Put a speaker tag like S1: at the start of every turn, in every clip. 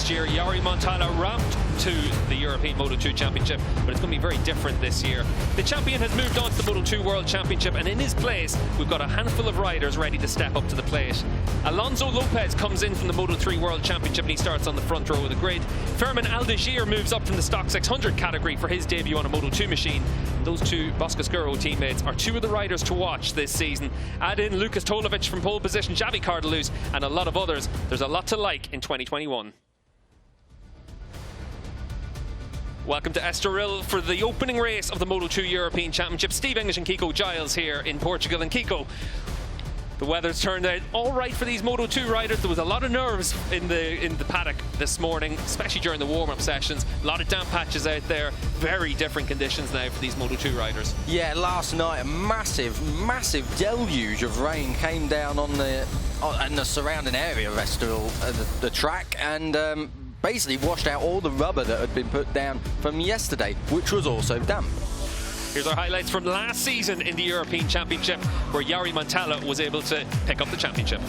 S1: last year, Jari Montala ramped to the European Moto2 Championship, but it's going to be very different this year. The champion has moved on to the Moto2 World Championship, and in his place, we've got a handful of riders ready to step up to the plate. Alonso Lopez comes in from the Moto3 World Championship, and he starts on the front row of the grid. Fermin Aldeguer moves up from the Stock 600 category for his debut on a Moto2 machine. Those two Boscoscuro teammates are two of the riders to watch this season. Add in Lukas Tolovic from pole position, Javi Cardeluz, and a lot of others. There's a lot to like in 2021. Welcome to Estoril for the opening race of the Moto2 European Championship. Steve English and Kiko Giles here in Portugal. And Kiko, the weather's turned out all right for these Moto2 riders. There was a lot of nerves in the paddock this morning, especially during the warm-up sessions. A lot of damp patches out there. Very different conditions now for these Moto2 riders. Yeah, last night a massive deluge of rain came down on the surrounding area of Estoril, the track, and basically washed out all the rubber that had been put down from yesterday, which was also damp. Here's our highlights from last season in the European Championship, where Jari Montala was able to pick up the championship.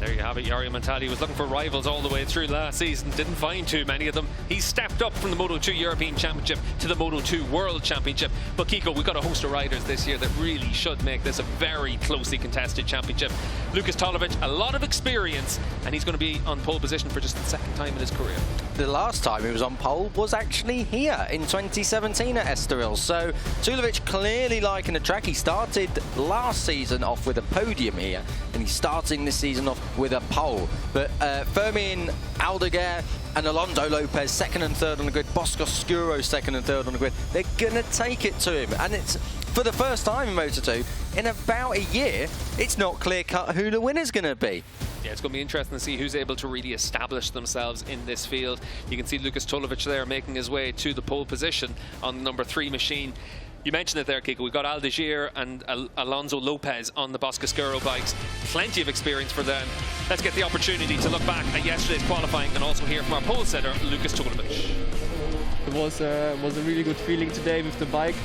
S1: There you have it. Jari Montala was looking for rivals all the way through last season, didn't find too many of them. He's stepped up from the Moto2 European Championship to the Moto2 World Championship. But Kiko, we've got a host of riders this year that really should make this a very closely contested championship. Lukas Tolovic, a lot of experience, and he's going to be on pole position for just the second time in his career. The last time he was on pole was actually here in 2017 at Estoril. So Tolovic clearly liking the track. He started last season off with a podium here, and he's starting this season off with a pole. But Fermin Aldeguer and Alonso Lopez second and third on the grid, Boscoscuro second and third on the grid. They're gonna take it to him, and it's for the first time in Moto2 in about a year. It's not clear cut who the winner's gonna be. Yeah, it's going to be interesting to see who's able to really establish themselves in this field. You can see Lukas Tolovic there making his way to the pole position on the number 3 machine. You mentioned it there, Kiko. We've got Aldeguer and Alonso Lopez on the Boscoscuro bikes. Plenty of experience for them. Let's get the opportunity to look back at yesterday's qualifying and also hear from our pole setter, Lukas Tolovic.
S2: It was a really good feeling today with the bike.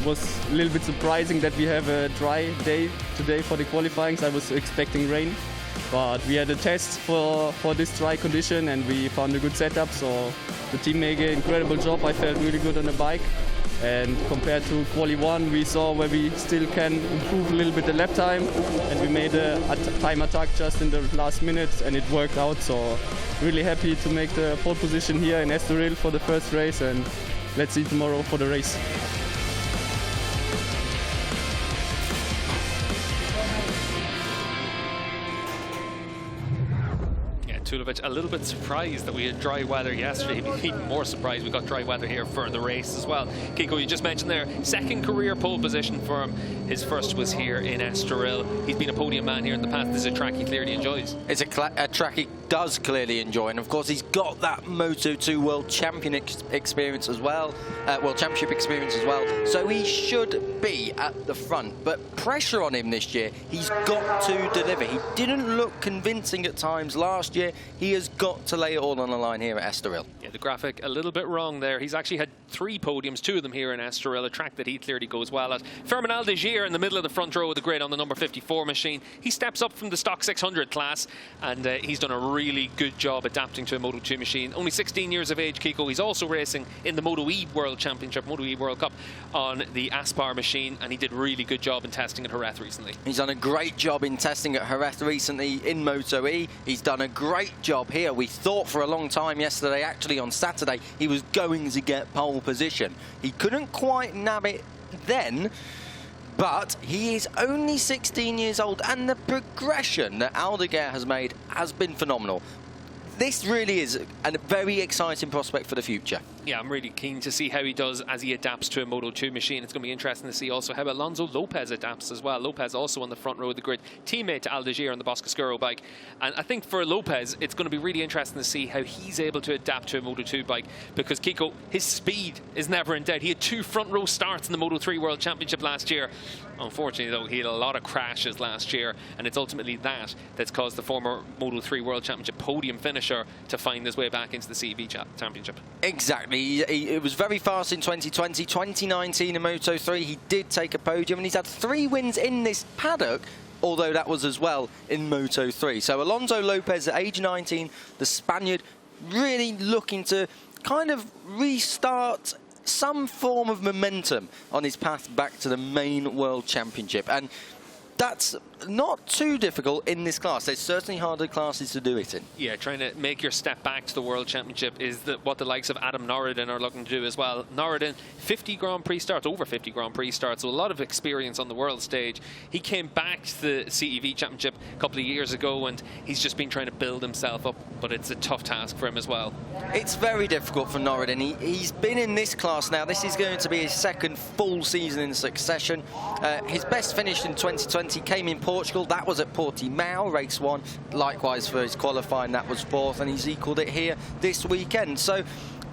S2: It was a little bit surprising that we have a dry day today for the qualifying. I was expecting rain. But we had a test for this dry condition and we found a good setup, so the team made an incredible job. I felt really good on the bike, and compared to Quali 1 we saw where we still can improve a little bit the lap time, and we made a time attack just in the last minute and it worked out. So really happy to make the pole position here in Estoril for the first race, and let's see tomorrow for the race.
S1: Tolovic a little bit surprised that we had dry weather yesterday. Even more surprised we got dry weather here for the race as well. Kiko, you just mentioned there, second career pole position for him. His first was here in Estoril. He's been a podium man here in the past. This is a track he clearly enjoys. It's a track he does clearly enjoy, and of course he's got that Moto2 World Champion experience as well, World Championship experience as well. So he should be at the front, but pressure on him this year. He's got to deliver. He didn't look convincing at times last year.
S3: He has got to lay it all on the line here at Estoril.
S1: Yeah, the graphic a little bit wrong there. He's actually had 3 podiums, 2 of them here in Estoril, a track that he clearly goes well at. Fermin Aldeguer in the middle of the front row of the grid on the number 54 machine. He steps up from the stock 600 class, and he's done a really good job adapting to a Moto2 machine. Only 16 years of age, Kiko. He's also racing in the Moto2 World Championship, Moto2 World Cup on the Aspar machine, and he did a really good job in testing at Jerez recently.
S3: He's done a great job in testing at Jerez recently in Moto2. He's done a great job here. We thought for a long time yesterday, actually on Saturday, he was going to get pole position. He couldn't quite nab it then, but he is only 16 years old, and the progression that Aldeguer has made has been phenomenal. This really is a very exciting prospect for the future.
S1: Yeah, I'm really keen to see how he does as he adapts to a Moto2 machine. It's going to be interesting to see also how Alonso Lopez adapts as well. Lopez also on the front row of the grid, teammate to Aldeguer on the Boscoscuro bike. And I think for Lopez, it's going to be really interesting to see how he's able to adapt to a Moto2 bike, because Kiko, his speed is never in doubt. He had 2 front row starts in the Moto3 World Championship last year. Unfortunately, though, he had a lot of crashes last year, and it's ultimately that's caused the former Moto3 World Championship podium finisher to find his way back into the CEV Championship.
S3: Exactly. It was very fast in 2020. 2019 in Moto3, he did take a podium, and he's had 3 wins in this paddock, although that was as well in Moto3. So Alonso Lopez at age 19, the Spaniard, really looking to kind of restart some form of momentum on his path back to the main World Championship. And that's not too difficult in this class. There's certainly harder classes to do it in.
S1: Yeah, trying to make your step back to the World Championship is what the likes of Adam Norridin are looking to do as well. Norridin, 50 Grand Prix starts, over 50 Grand Prix starts, so a lot of experience on the world stage. He came back to the CEV Championship a couple of years ago, and he's just been trying to build himself up, but it's a tough task for him as well.
S3: It's very difficult for Norridin. He's been in this class now. This is going to be his 2nd full season in succession. His best finish in 2020 came in Portugal. That was at Portimao, race 1. Likewise for his qualifying, that was 4th, and he's equalled it here this weekend. So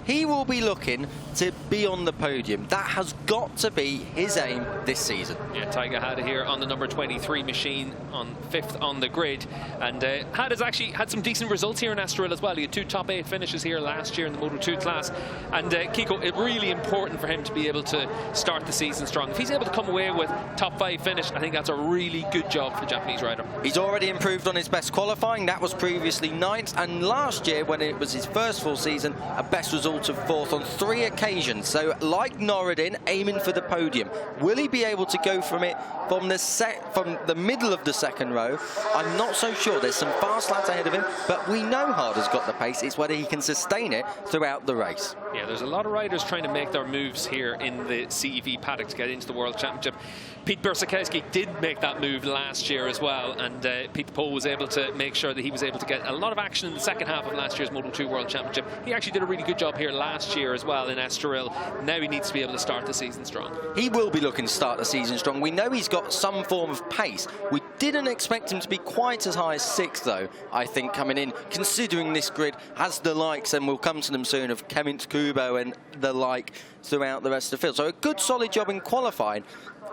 S3: he will be looking to be on the podium. That has got to be his aim this season. Yeah,
S1: Tiger had it here on the number 23 machine, on 5th on the grid, and has actually had some decent results here in Estoril as well. He had 2 top 8 finishes here last year in the Moto2 class, and Kiko, it's really important for him to be able to start the season strong. If he's able to come away with top 5 finish, I think that's a really good job for the Japanese rider.
S3: He's already improved on his best qualifying. That was previously 9th, and last year, when it was his first full season, a best result of 4th on 3 occasions. So like Norridin, aiming for the podium. Will he be able to go from it from the middle of the 2nd row? I'm not so sure. There's some fast lads ahead of him, but we know Harder's got the pace. It's whether he can sustain it throughout the race.
S1: Yeah, there's a lot of riders trying to make their moves here in the CEV paddock to get into the World Championship. Pete Brzezowski did make that move last year as well, and Pete Pohl was able to make sure that he was able to get a lot of action in the 2nd half of last year's Moto2 World Championship. He actually did a really good job here last year as well in Estoril. Now he needs to be able to start the season strong. He
S3: will be looking to start the season strong. We know he's got some form of pace. We didn't expect him to be quite as high as 6th, though, I think, coming in, considering this grid has the likes, and we'll come to them soon, of Kevin Kubo and the like throughout the rest of the field. So a good, solid job in qualifying.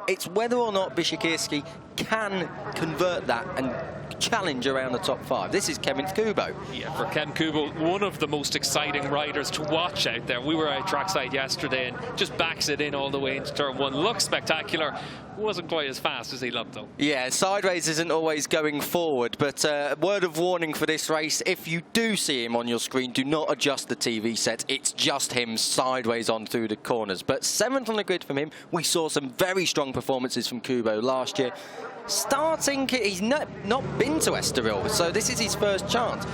S3: It's whether or not Brzezowski can convert that and challenge around the top 5. This is Kevin Kubo.
S1: Yeah, for Kevin Kubo, one of the most exciting riders to watch out there. We were at trackside yesterday and just backs it in all the way into turn 1. Looks spectacular. Wasn't quite as fast as he looked, though. Yeah,
S3: sideways isn't always going forward, but word of warning for this race, if you do see him on your screen, do not adjust the TV set. It's just him sideways on through the corners. But 7th on the grid from him. We saw some very strong performances from Kubo last year. He's not been to Estoril, so this is his first chance.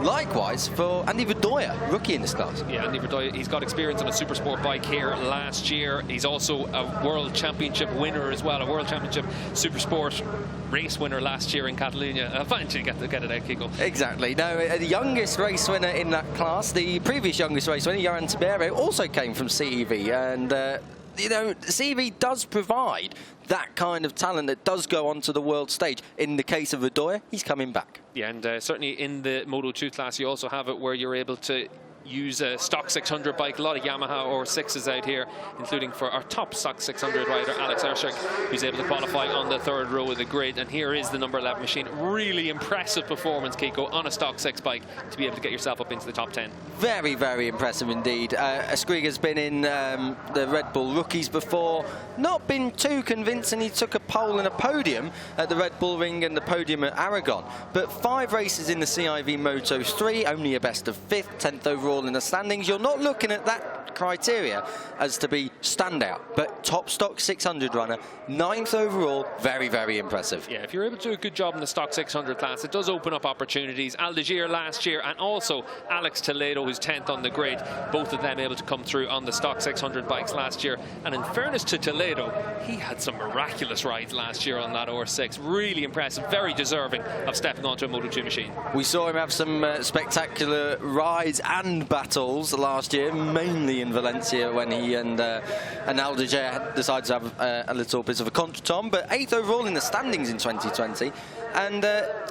S3: Likewise for Andy Verdoya, rookie in this class.
S1: Yeah, Andy Verdoya, he's got experience on a super sport bike here last year. He's also a World Championship winner as well, a World Championship super sport race winner last year in Catalonia. I'll finally get it out, Kiko.
S3: Exactly. No, the youngest race winner in that class, the previous youngest race winner, Johan Tibero, also came from CEV, and you know, CEV does provide that kind of talent that does go onto the world stage. In the case of Verdoya, he's coming back.
S1: Yeah, and certainly in the Moto2 class, you also have it where you're able to use a stock 600 bike. A lot of Yamaha or 6s out here, including for our top stock 600 rider, Alex Erschig, who's able to qualify on the third row of the grid. And here is the number 11 machine. Really impressive performance, Kiko, on a stock 6 bike to be able to get yourself up into the top 10.
S3: Very, very impressive indeed. Escriga's been in the Red Bull Rookies before. Not been too convincing. He took a pole and a podium at the Red Bull Ring and the podium at Aragon. But 5 races in the CIV Moto3, only a best of 5th, 10th overall in the standings. You're not looking at that criteria as to be standout, but top stock 600 runner, 9th overall, very, very impressive.
S1: Yeah, if you're able to do a good job in the stock 600 class, it does open up opportunities. Aldeguer last year, and also Alex Toledo, who's 10th on the grid, both of them able to come through on the stock 600 bikes last year. And in fairness to Toledo, he had some miraculous rides last year on that R6. Really impressive, very deserving of stepping onto a Moto2 machine.
S3: We saw him have some spectacular rides and battles last year, mainly in Valencia, when he and Aldeguer decided to have a little bit of a contretemps, but 8th overall in the standings in 2020. And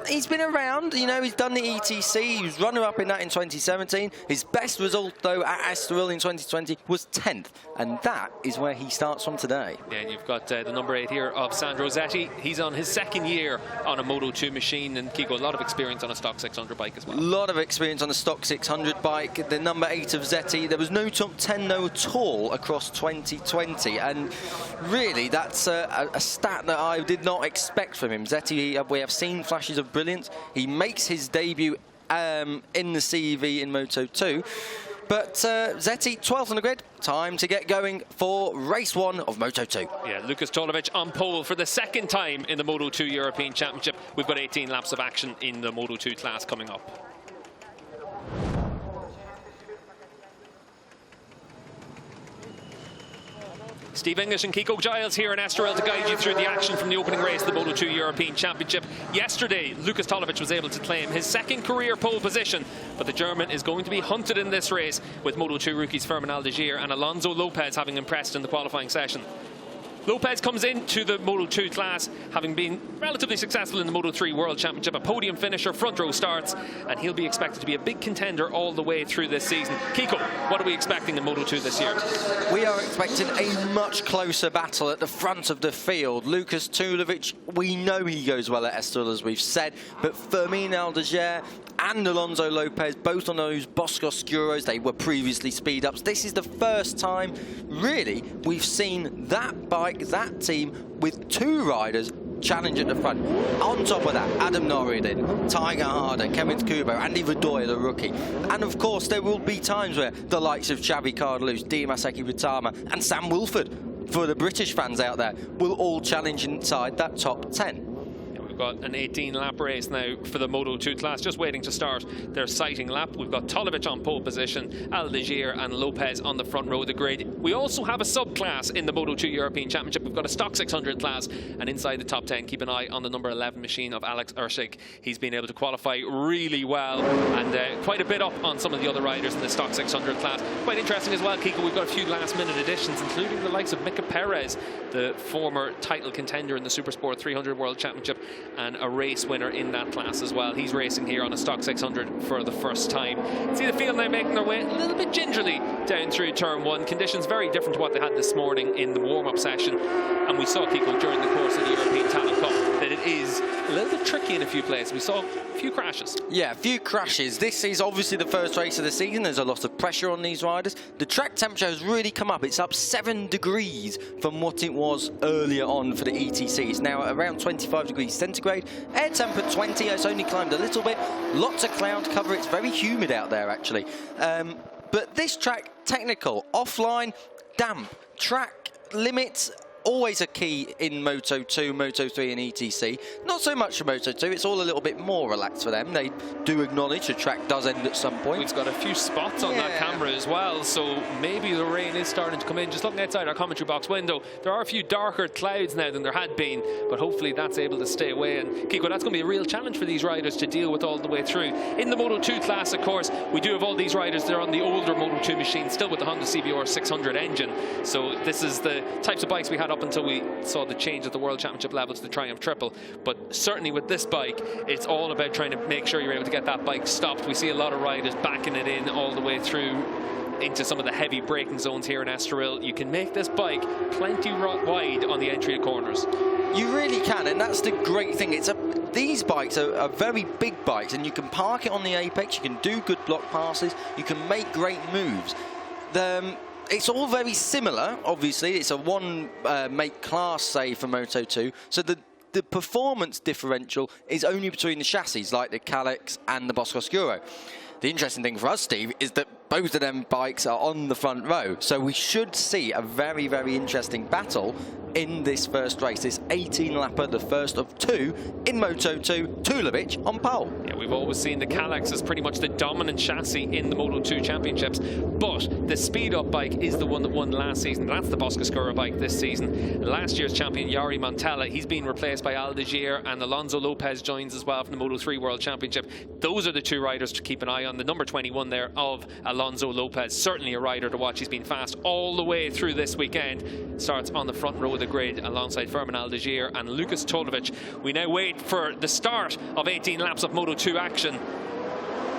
S3: he's been around, you know, he's done the ETC, he was runner-up in that in 2017. His best result, though, at Estoril in 2020 was 10th, and that is where he starts from today.
S1: Yeah, and you've got the number 8 here of Sandro Zetti. He's on his 2nd year on a Moto2 machine, and Kiko, a lot of experience on a stock 600 bike as well.
S3: A lot of experience on a stock 600 bike. The number 8 of Zetti, there was no top 10 though at all across 2020, and really that's a stat that I did not expect from him. Zetti, we have seen flashes of brilliance. He makes his debut in the CEV in Moto2. But Zetti, 12th on the grid, time to get going for race 1 of Moto2.
S1: Yeah, Lukas Tolovic on pole for the 2nd time in the Moto2 European Championship. We've got 18 laps of action in the Moto2 class coming up. Steve English and Kiko Giles here in Estoril to guide you through the action from the opening race of the Moto2 European Championship. Yesterday, Lukas Tolovic was able to claim his 2nd career pole position, but the German is going to be hunted in this race, with Moto2 rookies Fermin Aldeguer and Alonso Lopez having impressed in the qualifying session. Lopez comes into the Moto2 class, having been relatively successful in the Moto3 World Championship, a podium finisher, front row starts, and he'll be expected to be a big contender all the way through this season. Kiko, what are we expecting in Moto2 this year?
S3: We are expecting a much closer battle at the front of the field. Lukas Tolovic, we know he goes well at Estoril, as we've said, but Fermin Aldeguer and Alonso Lopez, both on those Boscoscuros, they were previously speed-ups. This is the first time, really, we've seen that bike, that team, with 2 riders challenge at the front. On top of that, Adam Norridin, Tiger Harder, Kenneth Kubo, Andy Verdoya, the rookie. And of course, there will be times where the likes of Xavi Cardelus, Dimaseki Ritama, and Sam Wilford, for the British fans out there, will all challenge inside that top 10.
S1: We've got an 18-lap race now for the Moto2 class, just waiting to start their sighting lap. We've got Tolovic on pole position, Aldeguer and Lopez on the front row of the grid. We also have a subclass in the Moto2 European Championship. We've got a stock 600 class, and inside the top 10, keep an eye on the number 11 machine of Alex Erschig. He's been able to qualify really well, and quite a bit up on some of the other riders in the stock 600 class. Quite interesting as well, Kiko, we've got a few last-minute additions, including the likes of Mika Perez, the former title contender in the Supersport 300 World Championship, and a race winner in that class as well. He's racing here on a stock 600 for the first time. See the field now making their way a little bit gingerly down through turn 1. Conditions very different to what they had this morning in the warm-up session, and we saw, Kiko, during the course of the European Talent Cup that it is a little bit tricky in a few places. We saw a few crashes. Yeah, a few crashes. This is obviously the first race of the season. There's a lot of pressure on these riders. The track temperature has really come up. It's up 7 degrees from what it was earlier on for the ETC. It's now at around 25 degrees centigrade. Air temp at 20. It's only climbed a little bit. Lots of cloud cover. It's very humid out there, actually. But this track, technical, offline, damp, track limits, always a key in Moto2, Moto3 and ETC. Not so much for Moto2, it's all a little bit more relaxed for them. They do acknowledge the track does end at some point. We've got a few spots on that camera as well, so maybe the rain is starting to come in. Just looking outside our commentary box window, there are a few darker clouds now than there had been, but hopefully that's able to stay away. And Kiko, that's going to be a real challenge for these riders to deal with all the way through. In the Moto2 class, of course, we do have all these riders, they're on the older Moto2 machines, still with the Honda CBR 600 engine. So this is the types of bikes we had up until we saw the change at the World Championship level to the Triumph Triple. But certainly with this bike, it's all about trying to make sure you're able to get that bike stopped. We see a lot of riders backing it in all the way through into some of the heavy braking zones here in Estoril. You can make this bike plenty wide on the entry of corners.
S3: You really can, and that's the great thing. These bikes are very big bikes, and you can park it on the apex, you can do good block passes, you can make great moves. It's all very similar, obviously. It's a one-make class, say, for Moto2, so the performance differential is only between the chassis, like the Calyx and the Boscoscuro. The interesting thing for us, Steve, is that both of them bikes are on the front row, so we should see a very, very interesting battle in this first race, this 18-lapper, the first of two in Moto2, Tulovic on pole.
S1: Yeah, we've always seen the Calyx as pretty much the dominant chassis in the Moto2 Championships, but the speed-up bike is the one that won last season. That's the Boscoscuro bike this season. Last year's champion, Jari Montella, he's been replaced by Aldeguer, and Alonso Lopez joins as well from the Moto3 World Championship. Those are the two riders to keep an eye on. The number 21 there of Alonso Lopez, certainly a rider to watch. He's been fast all the way through this weekend. Starts on the front row of the grid alongside Fermin Aldeguer and Lucas Tulovic. We now wait for the start of 18 laps of Moto2 action.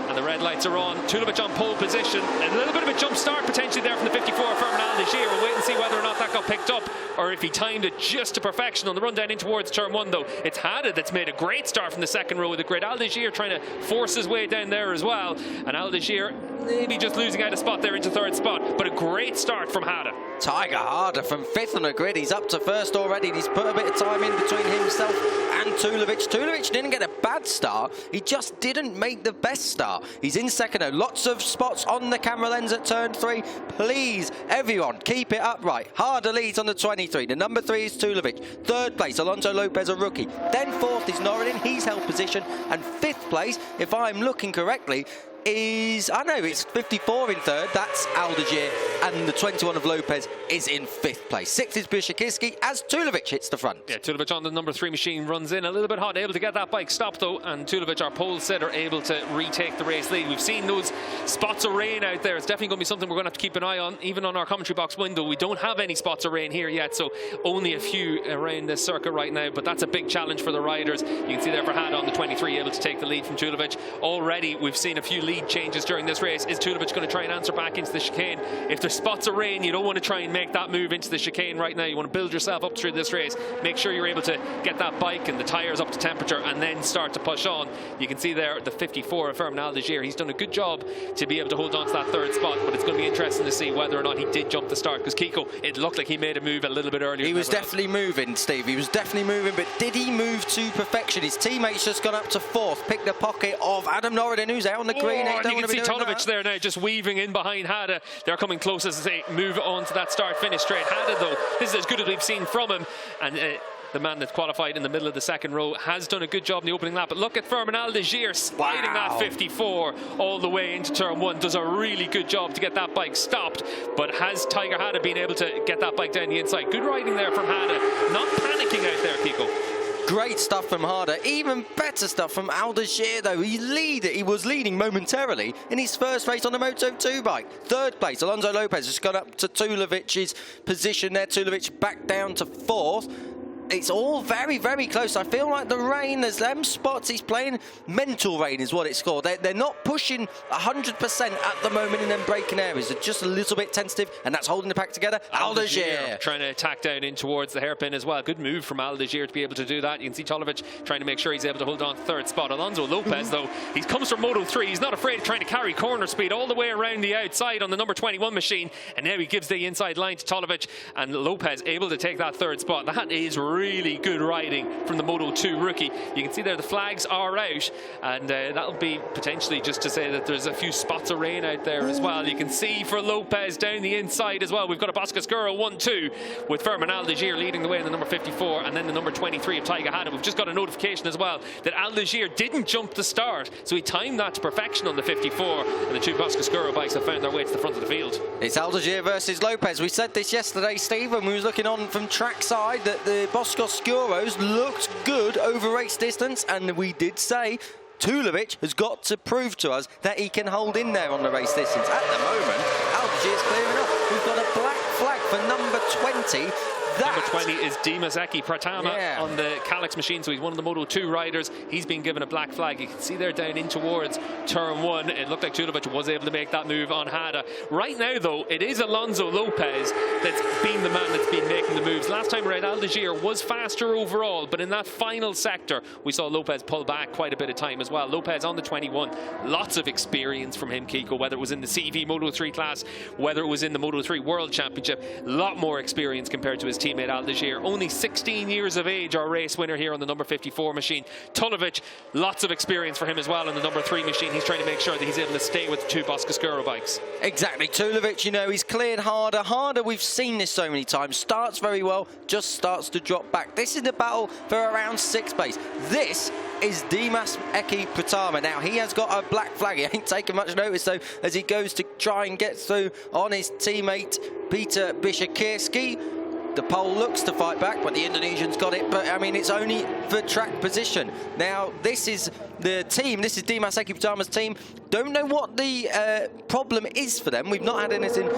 S1: And the red lights are on. Tulovic on pole position. A little bit of a jump start potentially there from the 54 Fermin Aldeguer. We'll wait and see whether or not that got picked up or if he timed it just to perfection on the run down in towards turn one, though. It's Hada that's made a great start from the second row of the grid. Aldeguer trying to force his way down there as well. And Aldeguer maybe just losing out a spot there into third spot. But a great start from Hada.
S3: Tiger Hada from fifth on the grid. He's up to first already. He's put a bit of time in between himself and Tulovic. Tulovic didn't get a bad start. He just didn't make the best start. He's in second though. Lots of spots on the camera lens at turn 3. Please, everyone, keep it upright. Hada leads on the 23. The number 3 is Tulovic. Third place, Alonso Lopez, a rookie. Then fourth is Norridin. He's held position. And fifth place, if I'm looking correctly, is, I know it's 54 in third, that's Aldeguer, and the 21 of Lopez is in fifth place. Sixth is Bushakiski as Tulovic hits the front.
S1: Yeah, Tulovic on the number 3 machine runs in a little bit hot, able to get that bike stopped though, and Tulovic, our pole sitter, able to retake the race lead. We've seen those spots of rain out there. It's definitely going to be something we're going to have to keep an eye on, even on our commentary box window. We don't have any spots of rain here yet, so only a few around this circuit right now, but that's a big challenge for the riders. You can see there for Hada on the 23, able to take the lead from Tulovic. Already we've seen a few lead changes during this race. Is Tulovic going to try and answer back into the chicane? If there's spots of rain, you don't want to try and make that move into the chicane right now. You want to build yourself up through this race. Make sure you're able to get that bike and the tyres up to temperature and then start to push on. You can see there the 54 of Fermin Aldeguer. He's done a good job to be able to hold on to that third spot, but it's going to be interesting to see whether or not he did jump the start, because Kiko, it looked like he made a move a little bit earlier.
S3: He was definitely moving, Steve. He was definitely moving, but did he move to perfection? His teammate's just gone up to fourth, picked the pocket of Adam Norridin, who's out on the green.
S1: And you can see Tulovic there now just weaving in behind Hada. They're coming close as they move on to that start-finish straight. Hada, though, this is as good as we've seen from him. And the man that's qualified in the middle of the second row has done a good job in the opening lap. But look at Fermin Aldeguer sliding that 54 all the way into turn 1. Does a really good job to get that bike stopped. But has Tiger Hada been able to get that bike down the inside? Good riding there from Hada. Not panicking out there, Kiko.
S3: Great stuff from Hada. Even better stuff from Aldeguer, though. He was leading momentarily in his first race on the Moto2 bike. Third place, Alonso Lopez has gone up to Tulovic's position there. Tulovic back down to fourth. It's all very, very close. I feel like the rain, there's them spots he's playing. Mental rain is what it's called. They're not pushing 100% at the moment in them braking areas. They're just a little bit tentative, and that's holding the pack together. Aldeguer
S1: trying to attack down in towards the hairpin as well. Good move from Aldeguer to be able to do that. You can see Tulovic trying to make sure he's able to hold on to third spot. Alonso Lopez, though, he comes from Moto3. He's not afraid of trying to carry corner speed all the way around the outside on the number 21 machine. And now he gives the inside line to Tulovic, and Lopez able to take that third spot. That is really good riding from the Moto2 rookie. You can see there the flags are out, and that'll be potentially just to say that there's a few spots of rain out there as well. You can see for Lopez down the inside as well. We've got a Boscoscuro 1-2 with Fermin Aldeguer leading the way in the number 54, and then the number 23 of Tiger Hada. We've just got a notification as well that Aldeguer didn't jump the start, so he timed that to perfection on the 54, and the two Boscoscuro bikes have found their way to the front of the field.
S3: It's Aldeguer versus Lopez. We said this yesterday, Steve, when we was looking on from trackside, that the Boscoscuros looked good over race distance, and we did say Tulovic has got to prove to us that he can hold in there on the race distance. At the moment, Aldeguer is clearing up. We've got a black flag for number 20. that.
S1: Number 20 is Dimas Eki Pratama on the Calyx machine, so he's one of the Moto2 riders. He's been given a black flag. You can see there down in towards turn 1. It looked like Tulovic was able to make that move on Hada. Right now, though, it is Alonso Lopez that's been the man that's been making the moves. Last time around, Aldeguer was faster overall, but in that final sector, we saw Lopez pull back quite a bit of time as well. Lopez on the 21. Lots of experience from him, Kiko, whether it was in the CEV Moto3 class, whether it was in the Moto3 World Championship. A lot more experience compared to his teammate Aldeguer. Only 16 years of age, our race winner here on the number 54 machine. Tulovic, lots of experience for him as well on the number 3 machine. He's trying to make sure that he's able to stay with the 2 Boscoscuro bikes.
S3: Exactly. Tulovic, you know, he's cleared harder. We've seen this so many times. Starts very well, just starts to drop back. This is the battle for around 6th place. This is Dimas Eki Pratama. Now, he has got a black flag. He ain't taking much notice, though, as he goes to try and get through on his teammate, Peter Bishakirski. The Pole looks to fight back, but the Indonesian's got it. But, I mean, it's only for track position. Now, this is the team. This is Dimas Eki Pratama's team. Don't know what the problem is for them. We've not had anything.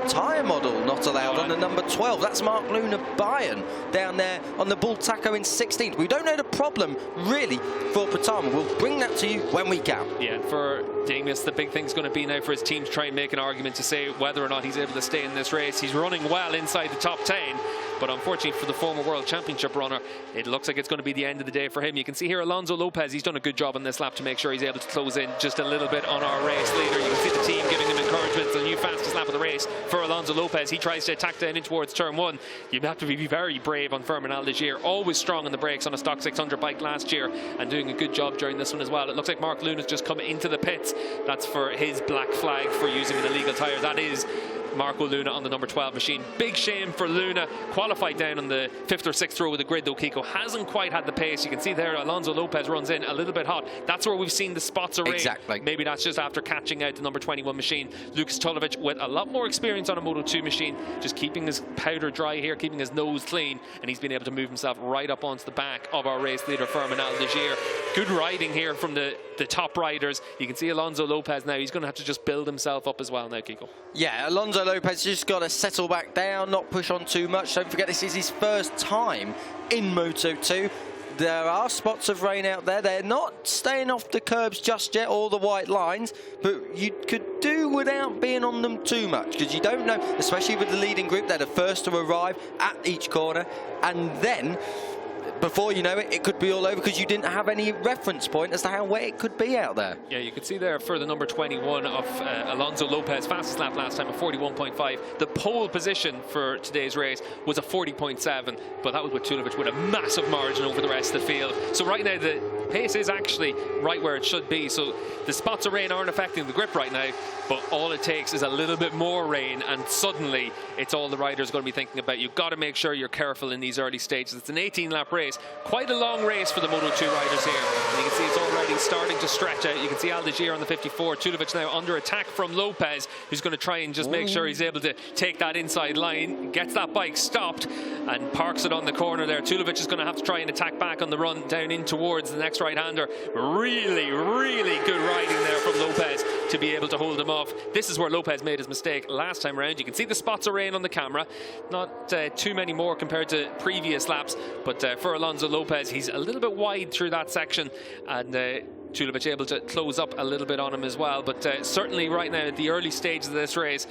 S3: Tyre model not allowed on the number 12. That's Mark Luna Bayern down there on the Bull Taco in 16th. We don't know the problem, really, for Pratama. We'll bring that to you when we can.
S1: Yeah, for Dimas, the big thing's going to be now for his team to try and make an argument to say whether or not he's able to stay in this race. He's running well inside the top 10, but unfortunately for the former World Championship runner, it looks like it's going to be the end of the day for him. You can see here Alonso Lopez, he's done a good job on this lap to make sure he's able to close in just a little bit on our race leader. You can see the team giving him encouragement. It's the new fastest lap of the race for Alonso Lopez. He tries to attack down in towards turn 1. You have to be very brave on Fermin Aldeguer, always strong on the brakes on a stock 600 bike last year and doing a good job during this one as well. It looks like Mark Luna's just come into the pits. That's for his black flag for using an illegal tyre. That is Marco Luna on the number 12 machine. Big shame for Luna. Qualified down on the 5th or 6th row of the grid, though. Kiko hasn't quite had the pace. You can see there Alonso Lopez runs in a little bit hot. That's where we've seen the spots of rain.
S3: Exactly.
S1: Maybe that's just after catching out the number 21 machine. Lucas Tulovic with a lot more experience on a Moto2 machine, just keeping his powder dry here, keeping his nose clean, and he's been able to move himself right up onto the back of our race leader, Fermin Aldeguer. Good riding here from the top riders. You can see Alonso Lopez now. He's going to have to just build himself up as well now, Kiko.
S3: Yeah, Alonso Lopez just got to settle back down, not push on too much. Don't forget, this is his first time in Moto2. There are spots of rain out there. They're not staying off the curbs just yet, or the white lines, but you could do without being on them too much, because you don't know, especially with the leading group, they're the first to arrive at each corner, and then before you know it, it could be all over because you didn't have any reference point as to how wet it could be out there.
S1: Yeah, you can see there for the number 21 of Alonso Lopez, fastest lap last time, a 41.5. The pole position for today's race was a 40.7, but that was with Tulovic with a massive margin over the rest of the field. So right now the pace is actually right where it should be. So the spots of rain aren't affecting the grip right now, but all it takes is a little bit more rain and suddenly it's all the riders going to be thinking about. You've got to make sure you're careful in these early stages. It's an 18-lap race. Quite a long race for the Moto2 riders here. And you can see it's already starting to stretch out. You can see Aldeguer on the 54. Tulovic now under attack from Lopez, who's going to try and just make sure he's able to take that inside line. Gets that bike stopped and parks it on the corner there. Tulovic is going to have to try and attack back on the run down in towards the next right-hander. Really, really good riding there from Lopez to be able to hold him off. This is where Lopez made his mistake last time around. You can see the spots of rain on the camera. Not too many more compared to previous laps, but for Alonso Lopez, he's a little bit wide through that section, and Tulovic able to close up a little bit on him as well. But certainly right now at the early stages of this race,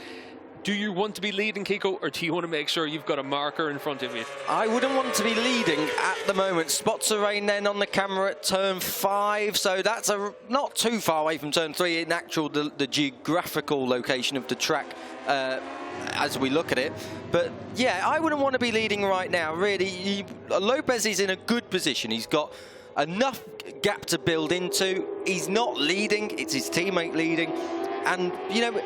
S1: do you want to be leading, Kiko, or do you want to make sure you've got a marker in front of you?
S3: I wouldn't want to be leading at the moment. Spots of rain then on the camera at turn 5, so that's not too far away from turn 3 in actual the geographical location of the track as we look at it. But yeah, I wouldn't want to be leading right now, really. Lopez is in a good position. He's got enough gap to build into. He's not leading, it's his teammate leading. And, you know,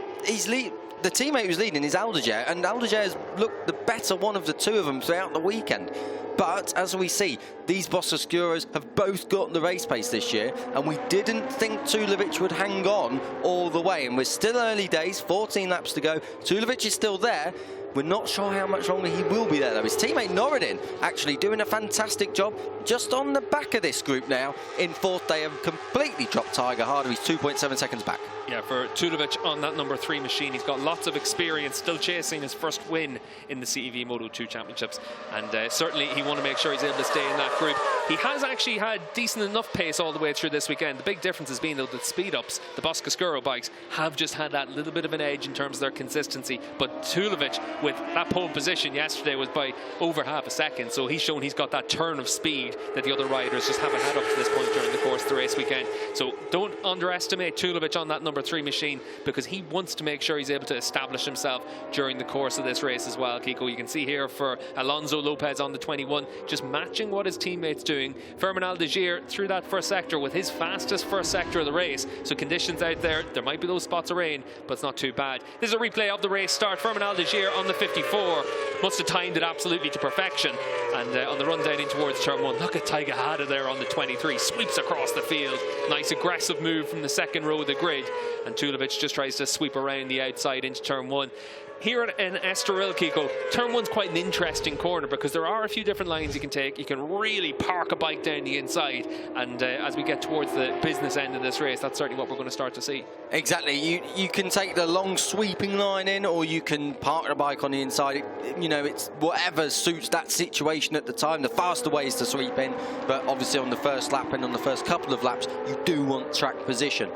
S3: the teammate who's leading is Aldeguer, and Aldeguer has looked the better one of the two of them throughout the weekend. But as we see, these Boscoscuros have both got the race pace this year, and we didn't think Tulovic would hang on all the way. And we're still early days, 14 laps to go. Tulovic is still there. We're not sure how much longer he will be there, though. His teammate Norridin actually doing a fantastic job just on the back of this group now. In 4th, they have completely dropped Tiger Harder. He's 2.7 seconds back.
S1: Yeah, for Tulovic on that number 3 machine, he's got lots of experience, still chasing his first win in the CEV Moto2 Championships. And certainly he want to make sure he's able to stay in that group. He has actually had decent enough pace all the way through this weekend. The big difference has been, though, the speed-ups, the Boscoscuro bikes, have just had that little bit of an edge in terms of their consistency. But Tulovic, with that pole position yesterday, was by over half a second. So he's shown he's got that turn of speed that the other riders just haven't had up to this point during the course of the race weekend. So don't underestimate Tulovic on that number 3 machine, because he wants to make sure he's able to establish himself during the course of this race as well, Kiko. You can see here for Alonso Lopez on the 21, just matching what his teammates doing. Fermin Aldeguer through that first sector with his fastest first sector of the race. So conditions out there might be those spots of rain, but it's not too bad. This is a replay of the race start. Fermin Aldeguer on the 54 must have timed it absolutely to perfection. And on the run down in towards turn 1, look at Taiga Hada there on the 23, sweeps across the field. Nice aggressive move from the second row of the grid, and Tulovic just tries to sweep around the outside into turn 1. Here in Estoril, Kiko, turn 1's quite an interesting corner because there are a few different lines you can take. You can really park a bike down the inside, and as we get towards the business end of this race, that's certainly what we're going to start to see.
S3: Exactly. You can take the long sweeping line in, or you can park the bike on the inside. It's whatever suits that situation at the time. The faster way is to sweep in, but obviously on the first lap and on the first couple of laps, you do want track position.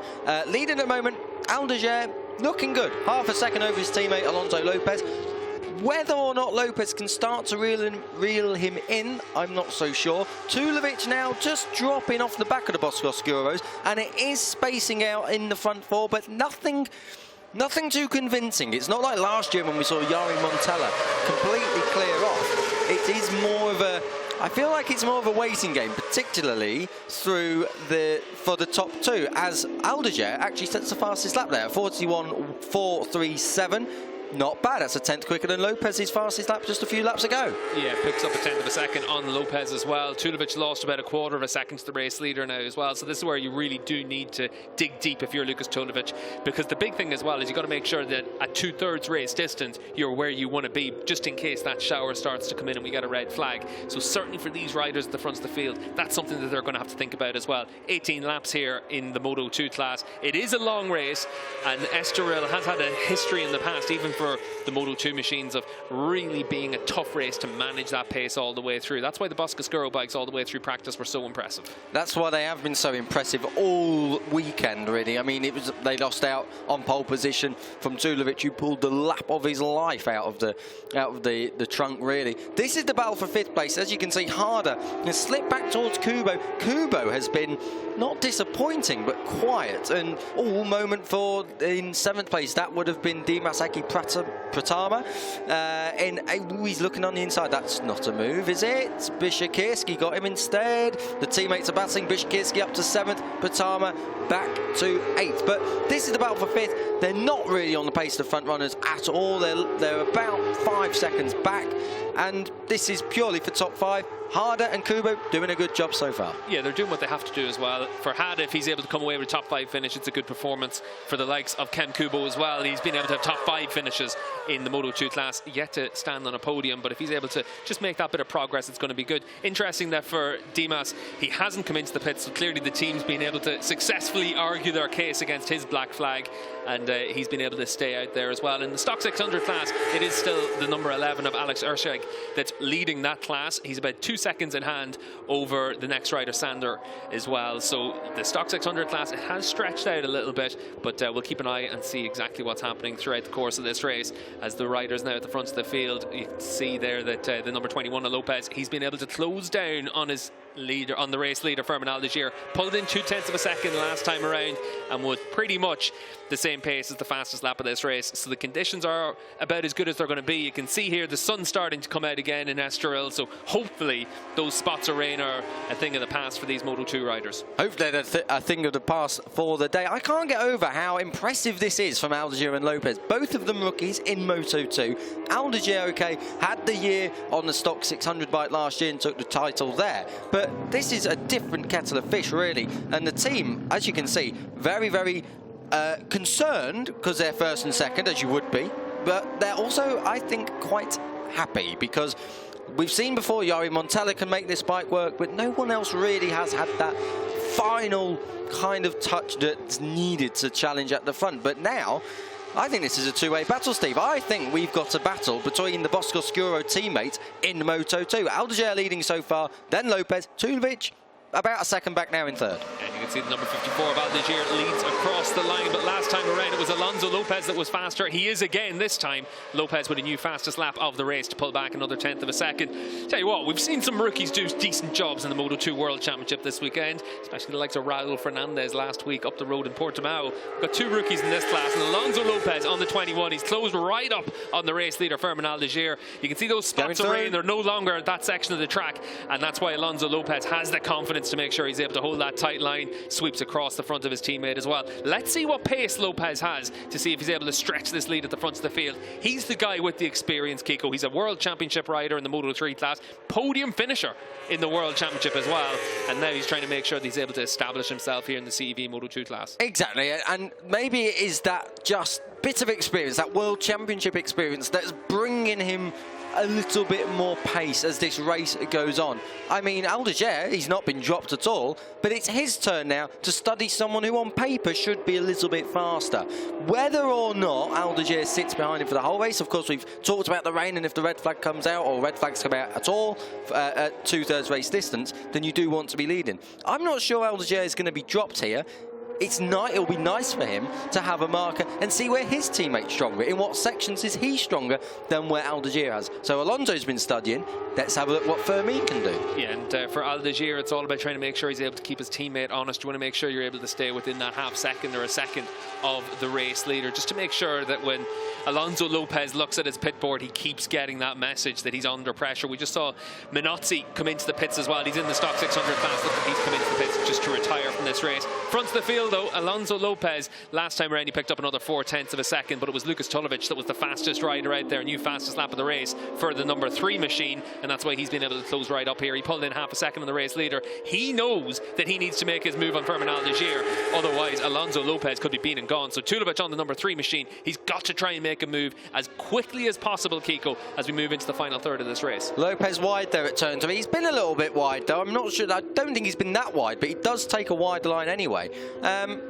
S3: Leading at the moment, Aldeguer, looking good. Half a second over his teammate Alonso Lopez. Whether or not Lopez can start to reel him in, I'm not so sure. Tulovic now just dropping off the back of the Boscoscuros, and it is spacing out in the front 4, but nothing too convincing. It's not like last year when we saw Jari Montella completely clear off. It is more of a, I feel like it's more of a waiting game, particularly for the top 2, as Aldeguer actually sets the fastest lap there, 41.437. Not bad. That's a 10th quicker than Lopez's fastest lap just a few laps ago. Yeah,
S1: picks up a 10th of a second on Lopez as well. Tulovic lost about a quarter of a second to the race leader now as well. So this is where you really do need to dig deep if you're Lucas Tulovic, because the big thing as well is you've got to make sure that at 2/3 race distance you're where you want to be, just in case that shower starts to come in and we get a red flag. So certainly for these riders at the front of the field, that's something that they're going to have to think about as well. 18 laps here in the Moto2 class. It is a long race, and Estoril has had a history in the past, even for the Moto2 machines, of really being a tough race to manage that pace all the way through. That's why the Boscoscuro bikes all the way through practice were so impressive.
S3: That's why they have been so impressive all weekend, really. I mean, they lost out on pole position from Tulovic, who pulled the lap of his life out of the trunk, really. This is the battle for 5th place. As you can see, Hada has slipped back towards Kubo. Kubo has been not disappointing, but quiet. And all moment for in 7th place, that would have been Dimas Eki Pratama. He's looking on the inside. That's not a move, is it? Bishakirski got him instead. The teammates are battling. Bishakirski up to 7th. Pratama back to 8th. But this is the battle for 5th. They're not really on the pace of the front runners at all. They're about 5 seconds back. And this is purely for top 5. Hada and Kubo doing a good job so far.
S1: Yeah, they're doing what they have to do as well. For Hada, if he's able to come away with a top 5 finish, it's a good performance. For the likes of Kem Kubo as well, he's been able to have top 5 finishes in the Moto2 class, yet to stand on a podium. But if he's able to just make that bit of progress, it's going to be good. Interesting that for Dimas, he hasn't come into the pits, so clearly the team's been able to successfully argue their case against his black flag, and he's been able to stay out there as well. In the stock 600 class, it is still the number 11 of Alex Ershag that's leading that class. He's about 2 seconds in hand over the next rider, Sander, as well. So the stock 600 class, it has stretched out a little bit, but we'll keep an eye and see exactly what's happening throughout the course of this race. As the riders now at the front of the field, you can see there that the number 21 of Lopez, he's been able to close down on his leader, on the race leader, Fermin Aldeguer. Pulled in 0.2 of a second last time around, and was pretty much the same pace as the fastest lap of this race. So the conditions are about as good as they're going to be. You can see here the sun's starting to come out again in Estoril, so hopefully those spots of rain are a thing of the past for these Moto2 riders.
S3: Hopefully they're a thing of the past for the day. I can't get over how impressive this is from Aldeguer and Lopez. Both of them rookies in Moto2. Aldeguer, okay, had the year on the stock 600 bike last year and took the title there, but this is a different kettle of fish, really. And the team, as you can see, very, very concerned because they're first and second, as you would be, but they're also, I think, quite happy because we've seen before Jari Montella can make this bike work, but no one else really has had that final kind of touch that's needed to challenge at the front. But now I think this is a two-way battle, Steve. I think we've got a battle between the Boscoscuro teammates in Moto2. Aldeguer leading so far, then Lopez, Tulovic about a second back now in third.
S1: And you can see the number 54 of Aldeguer leads across the line, but last time around it was Alonso Lopez that was faster. He is again this time. Lopez with a new fastest lap of the race to pull back another 1/10 of a second. Tell you what, we've seen some rookies do decent jobs in the Moto2 World Championship this weekend, especially the likes of Raul Fernandez last week up the road in Portimao. We've got two rookies in this class, and Alonso Lopez on the 21. He's closed right up on the race leader, Fermin Aldeguer. You can see those spots of rain. They're no longer at that section of the track, and that's why Alonso Lopez has the confidence to make sure he's able to hold that tight line, sweeps across the front of his teammate as well. Let's see what pace Lopez has to see if he's able to stretch this lead at the front of the field. He's the guy with the experience, Kiko. He's a World Championship rider in the Moto3 class, podium finisher in the World Championship as well, and now he's trying to make sure that he's able to establish himself here in the CEV Moto2 class.
S3: Exactly, and maybe it is that just bit of experience, that World Championship experience, that's bringing him a little bit more pace as this race goes on. I mean, Aldeguer, he's not been dropped at all, but it's his turn now to study someone who on paper should be a little bit faster. Whether or not Aldeguer sits behind him for the whole race, of course we've talked about the rain, and if the red flag comes out, or red flags come out at all at 2/3 race distance, then you do want to be leading. I'm not sure Aldeguer is going to be dropped here. It'll be nice for him to have a marker and see where his teammate's stronger. In what sections is he stronger than where Aldeguer has? So Alonso's been studying. Let's have a look what Fermin can do.
S1: Yeah, and for Aldeguer, it's all about trying to make sure he's able to keep his teammate honest. You want to make sure you're able to stay within that half second or a second of the race leader, just to make sure that when Alonso Lopez looks at his pit board, he keeps getting that message that he's under pressure. We just saw Minozzi come into the pits as well. He's in the stock 600 class. Look, he's come into the pits just to retire from this race. Front of the field, though, Alonso Lopez, last time around he picked up another 4/10 of a second, but it was Lucas Tulovic that was the fastest rider out there, new fastest lap of the race for the number 3 machine, and that's why he's been able to close right up here. He pulled in half a second on the race leader. He knows that he needs to make his move on Fermin Aldeguer, otherwise Alonso Lopez could be beaten and gone. So Tulovic on the number 3 machine, he's got to try and make a move as quickly as possible, Kiko, as we move into the final third of this race.
S3: Lopez wide there at turn 3. He's been a little bit wide though. I'm not sure, I don't think he's been that wide, but he does take a wide line anyway.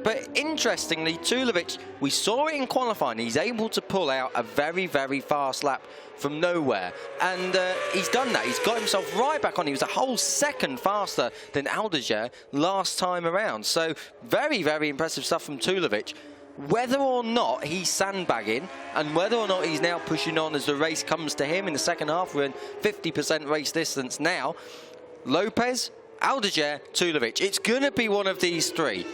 S3: But interestingly, Tulovic, we saw it in qualifying, he's able to pull out a very, very fast lap from nowhere, and he's done that. He's got himself right back on. He was a whole second faster than Aldeguer last time around. So very, very impressive stuff from Tulovic. Whether or not he's sandbagging and whether or not he's now pushing on as the race comes to him in the second half, we're in 50% race distance now. Lopez, Aldeguer, Tulovic. It's going to be one of these three,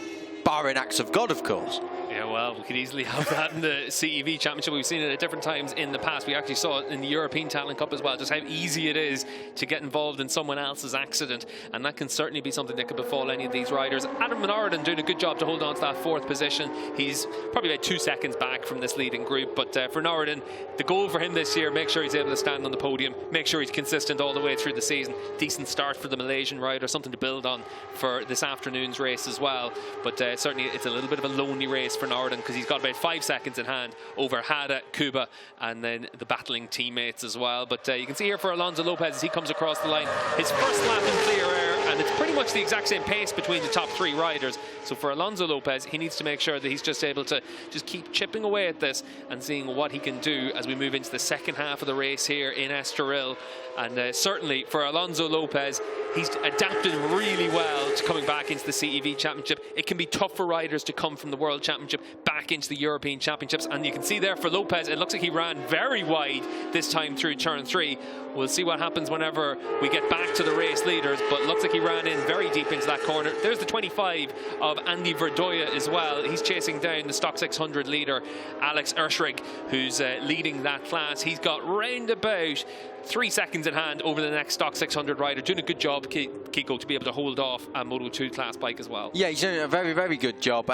S3: barring acts of God, of course.
S1: Yeah, well, we could easily have that in the CEV Championship. We've seen it at different times in the past. We actually saw it in the European Talent Cup as well, just how easy it is to get involved in someone else's accident, and that can certainly be something that could befall any of these riders. Adam Van Orden doing a good job to hold on to that 4th position. He's probably about 2 seconds back from this leading group, but for Van Orden, the goal for him this year, make sure he's able to stand on the podium, make sure he's consistent all the way through the season. Decent start for the Malaysian rider, something to build on for this afternoon's race as well. But certainly it's a little bit of a lonely race for Van Orden, because he's got about 5 seconds in hand over Hada, Kuba, and then the battling teammates as well. But you can see here for Alonso Lopez as he comes across the line, his first lap in clear air, and it's pretty much the exact same pace between the top 3 riders. So for Alonso Lopez, he needs to make sure that he's just able to just keep chipping away at this and seeing what he can do as we move into the second half of the race here in Estoril. And certainly for Alonso Lopez, he's adapted really well to coming back into the CEV Championship. It can be tough for riders to come from the World Championship back into the European Championships, and you can see there for Lopez, it looks like he ran very wide this time through turn 3. We'll see what happens whenever we get back to the race leaders, but looks like he ran in very deep into that corner. There's the 25 of Andy Verdoya as well. He's chasing down the stock 600 leader, Alex Erschrig, who's leading that class. He's got round about 3 seconds in hand over the next stock 600 rider. Doing a good job, Kiko, to be able to hold off a Moto2 class bike as well.
S3: Yeah, he's doing a very, very good job.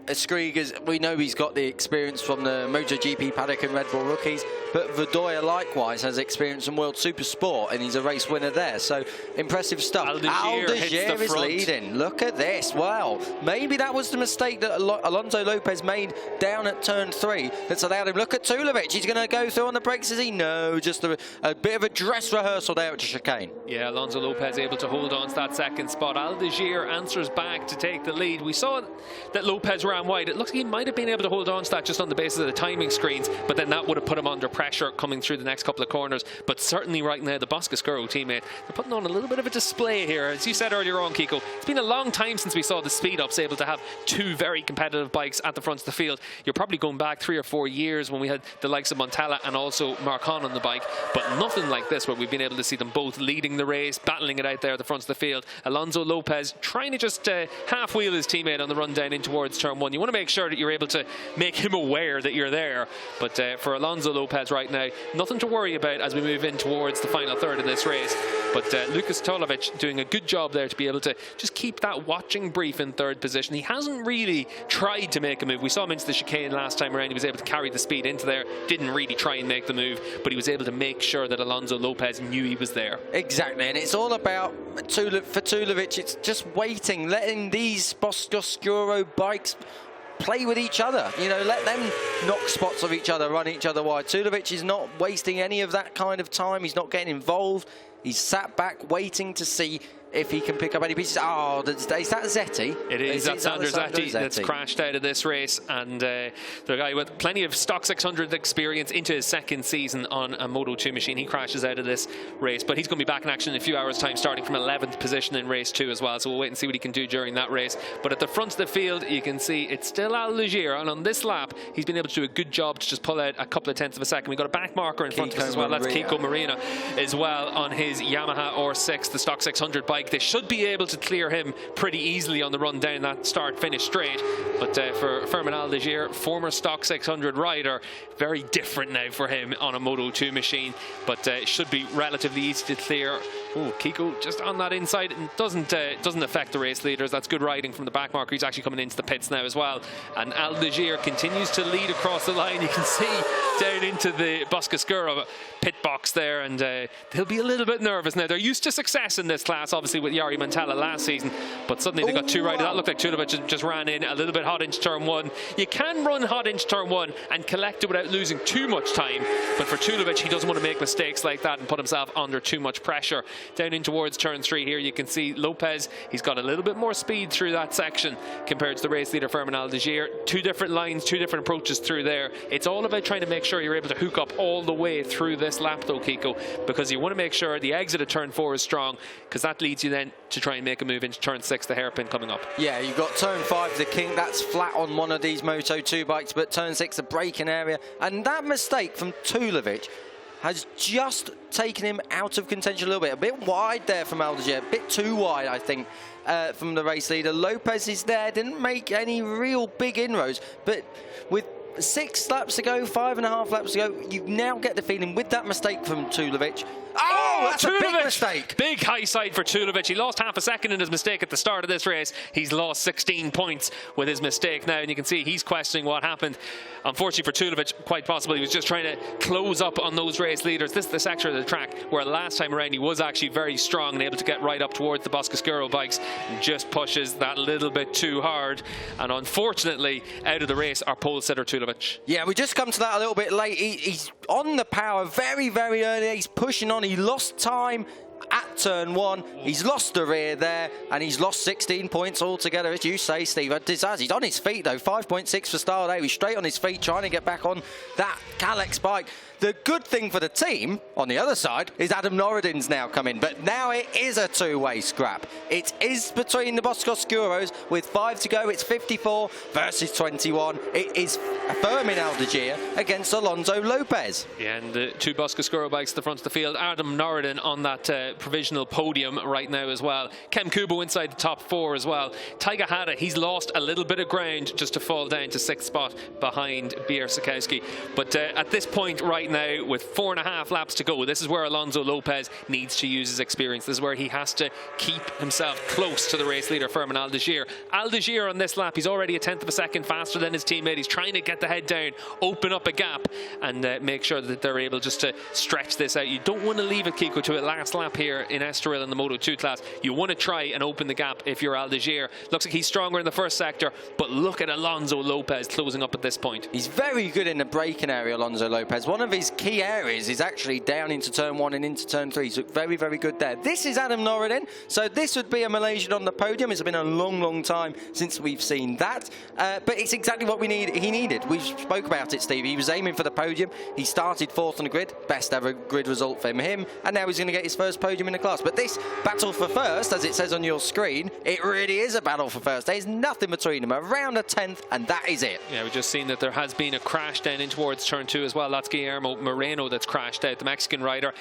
S3: Skrieg, we know he's got the experience from the MotoGP paddock and Red Bull rookies. but Verdoya likewise has experience in World Super Sport, and he's a race winner there. So impressive stuff. Aldeguer is leading. Look at this. Wow. Maybe that was the mistake that Alonso Lopez made down at turn 3 that's allowed him. Look at Tulovic. He's going to go through on the brakes, is he? No, just a bit of a dress rehearsal there at the chicane.
S1: Yeah, Alonso Lopez able to hold on to that second spot. Aldeguer answers back to take the lead. We saw that Lopez ran wide. It looks like he might have been able to hold on to that just on the basis of the timing screens, but then that would have put him under pressure coming through the next couple of corners. But certainly right now, the Boscoscuro teammate, they're putting on a little bit of a display here. As you said earlier on, Kiko, it's been a long time since we saw the speed-ups able to have two very competitive bikes at the front of the field. You're probably going back 3 or 4 years when we had the likes of Montella and also Marcon on the bike, but nothing like this where we've been able to see them both leading the race, battling it out there at the front of the field. Alonso Lopez trying to just half-wheel his teammate on the run down in towards turn 1. You want to make sure that you're able to make him aware that you're there, but for Alonso Lopez right now, nothing to worry about as we move in towards the final third of this race. But Lukas Tulovic doing a good job there to be able to just keep that watching brief in third position. He hasn't really tried to make a move. We saw him into the chicane last time around. He was able to carry the speed into there, didn't really try and make the move, but he was able to make sure that Alonso Lopez knew he was there. Exactly,
S3: and it's all about, for Tulovic, it's just waiting, letting these Boscoscuro bikes play with each other, you know, let them knock spots of each other, run each other wide. Tulovic is not wasting any of that kind of time. He's not getting involved. He's sat back waiting to see if he can pick up any pieces. Oh, is that Zetti?
S1: It is. That's Sandro Zetti that's crashed out of this race, and the guy with plenty of stock 600 experience into his second season on a Moto2 machine, he crashes out of this race, but he's going to be back in action in a few hours time, starting from 11th position in race 2 as well, so we'll wait and see what he can do during that race. But at the front of the field, you can see it's still Aldeguer, and on this lap he's been able to do a good job to just pull out a couple of tenths of a second. We've got a back marker in front of us as well. That's Kiko Marina as well on his Yamaha R6, the stock 600 bike. They should be able to clear him pretty easily on the run down that start-finish straight. But for Fermin Aldeguer, former stock 600 rider, very different now for him on a Moto2 machine. But it should be relatively easy to clear. Oh, Kiko just on that inside, and doesn't affect the race leaders. That's good riding from the back marker. He's actually coming into the pits now as well. And Aldeguer continues to lead across the line. You can see down into the Boscoscuro pit box there, and they'll be a little bit nervous now. They're used to success in this class, obviously, with Jari Montella last season, but suddenly they got two riders. That looked like Tulovic just ran in a little bit hot into turn 1. You can run hot into turn 1 and collect it without losing too much time, but for Tulovic, he doesn't want to make mistakes like that and put himself under too much pressure. Down in towards turn 3 here, you can see Lopez, he's got a little bit more speed through that section compared to the race leader Fermin Aldeguer. Two different lines, two different approaches through there. It's all about trying to make sure you're able to hook up all the way through this lap though, Kiko, because you want to make sure the exit of turn 4 is strong, because that leads you then to try and make a move into turn 6, the hairpin coming up.
S3: Yeah, you've got turn 5, the king, that's flat on one of these Moto2 bikes, but turn 6, the braking area, and that mistake from Tulovic has just taken him out of contention a little bit. A bit wide there from Aldeguer, a bit too wide, I think, from the race leader. Lopez is there, didn't make any real big inroads, but with 6 laps to go, 5.5 laps to go, you now get the feeling with that mistake from Tulovic. Oh, that's
S1: Tulovic,
S3: a big mistake.
S1: Big high side for Tulovic. He lost half a second in his mistake at the start of this race. He's lost 16 points with his mistake now, and you can see he's questioning what happened. Unfortunately for Tulovic, quite possibly he was just trying to close up on those race leaders. This is the section of the track where last time around he was actually very strong and able to get right up towards the Boscoscuro bikes, and just pushes that little bit too hard. And unfortunately, out of the race, our pole sitter Tulovic.
S3: Yeah, we just come to that a little bit late. He's on the power very, very early. He's pushing on. He lost time at turn 1. He's lost the rear there, and he's lost 16 points altogether, as you say, Steve. He's on his feet, though. 5.6 for start day. He's straight on his feet, trying to get back on that Kalex bike. The good thing for the team, on the other side, is Adam Norridin's now come in. But now it is a two-way scrap. It is between the Boscoscuros. With 5 to go, it's 54 versus 21. It is Fermin Aldeguer against Alonso Lopez.
S1: Yeah, and the two Boscoscuro bikes at the front of the field. Adam Norridin on that provisional provisional podium right now as well. Kem Kubo inside the top 4 as well. Taiga Hada, he's lost a little bit of ground just to fall down to 6th spot behind Bier Sikowski. But at this point right now, with 4.5 laps to go, this is where Alonso Lopez needs to use his experience. This is where he has to keep himself close to the race leader, Fermin Aldeguer. Aldeguer on this lap, he's already a 10th of a second faster than his teammate. He's trying to get the head down, open up a gap, and make sure that they're able just to stretch this out. You don't want to leave it, Kiko, to a last lap here in Estoril in the Moto2 class. You want to try and open the gap if you're Aldeguer. Looks like he's stronger in the first sector, but look at Alonso Lopez closing up at this point.
S3: He's very good in the braking area, Alonso Lopez. One of his key areas is actually down into turn 1 and into turn 3. So very, very good there. This is Adam Norridin. So this would be a Malaysian on the podium. It's been a long, long time since we've seen that. But it's exactly what he needed. We spoke about it, Steve. He was aiming for the podium. He started 4th on the grid. Best ever grid result for him. And now he's going to get his first podium in the class. But this battle for first, as it says on your screen, it really is a battle for first. There's nothing between them. Around a 10th, and that is it.
S1: Yeah, we've just seen that there has been a crash down in towards turn 2 as well. That's Guillermo Moreno that's crashed out, the Mexican rider.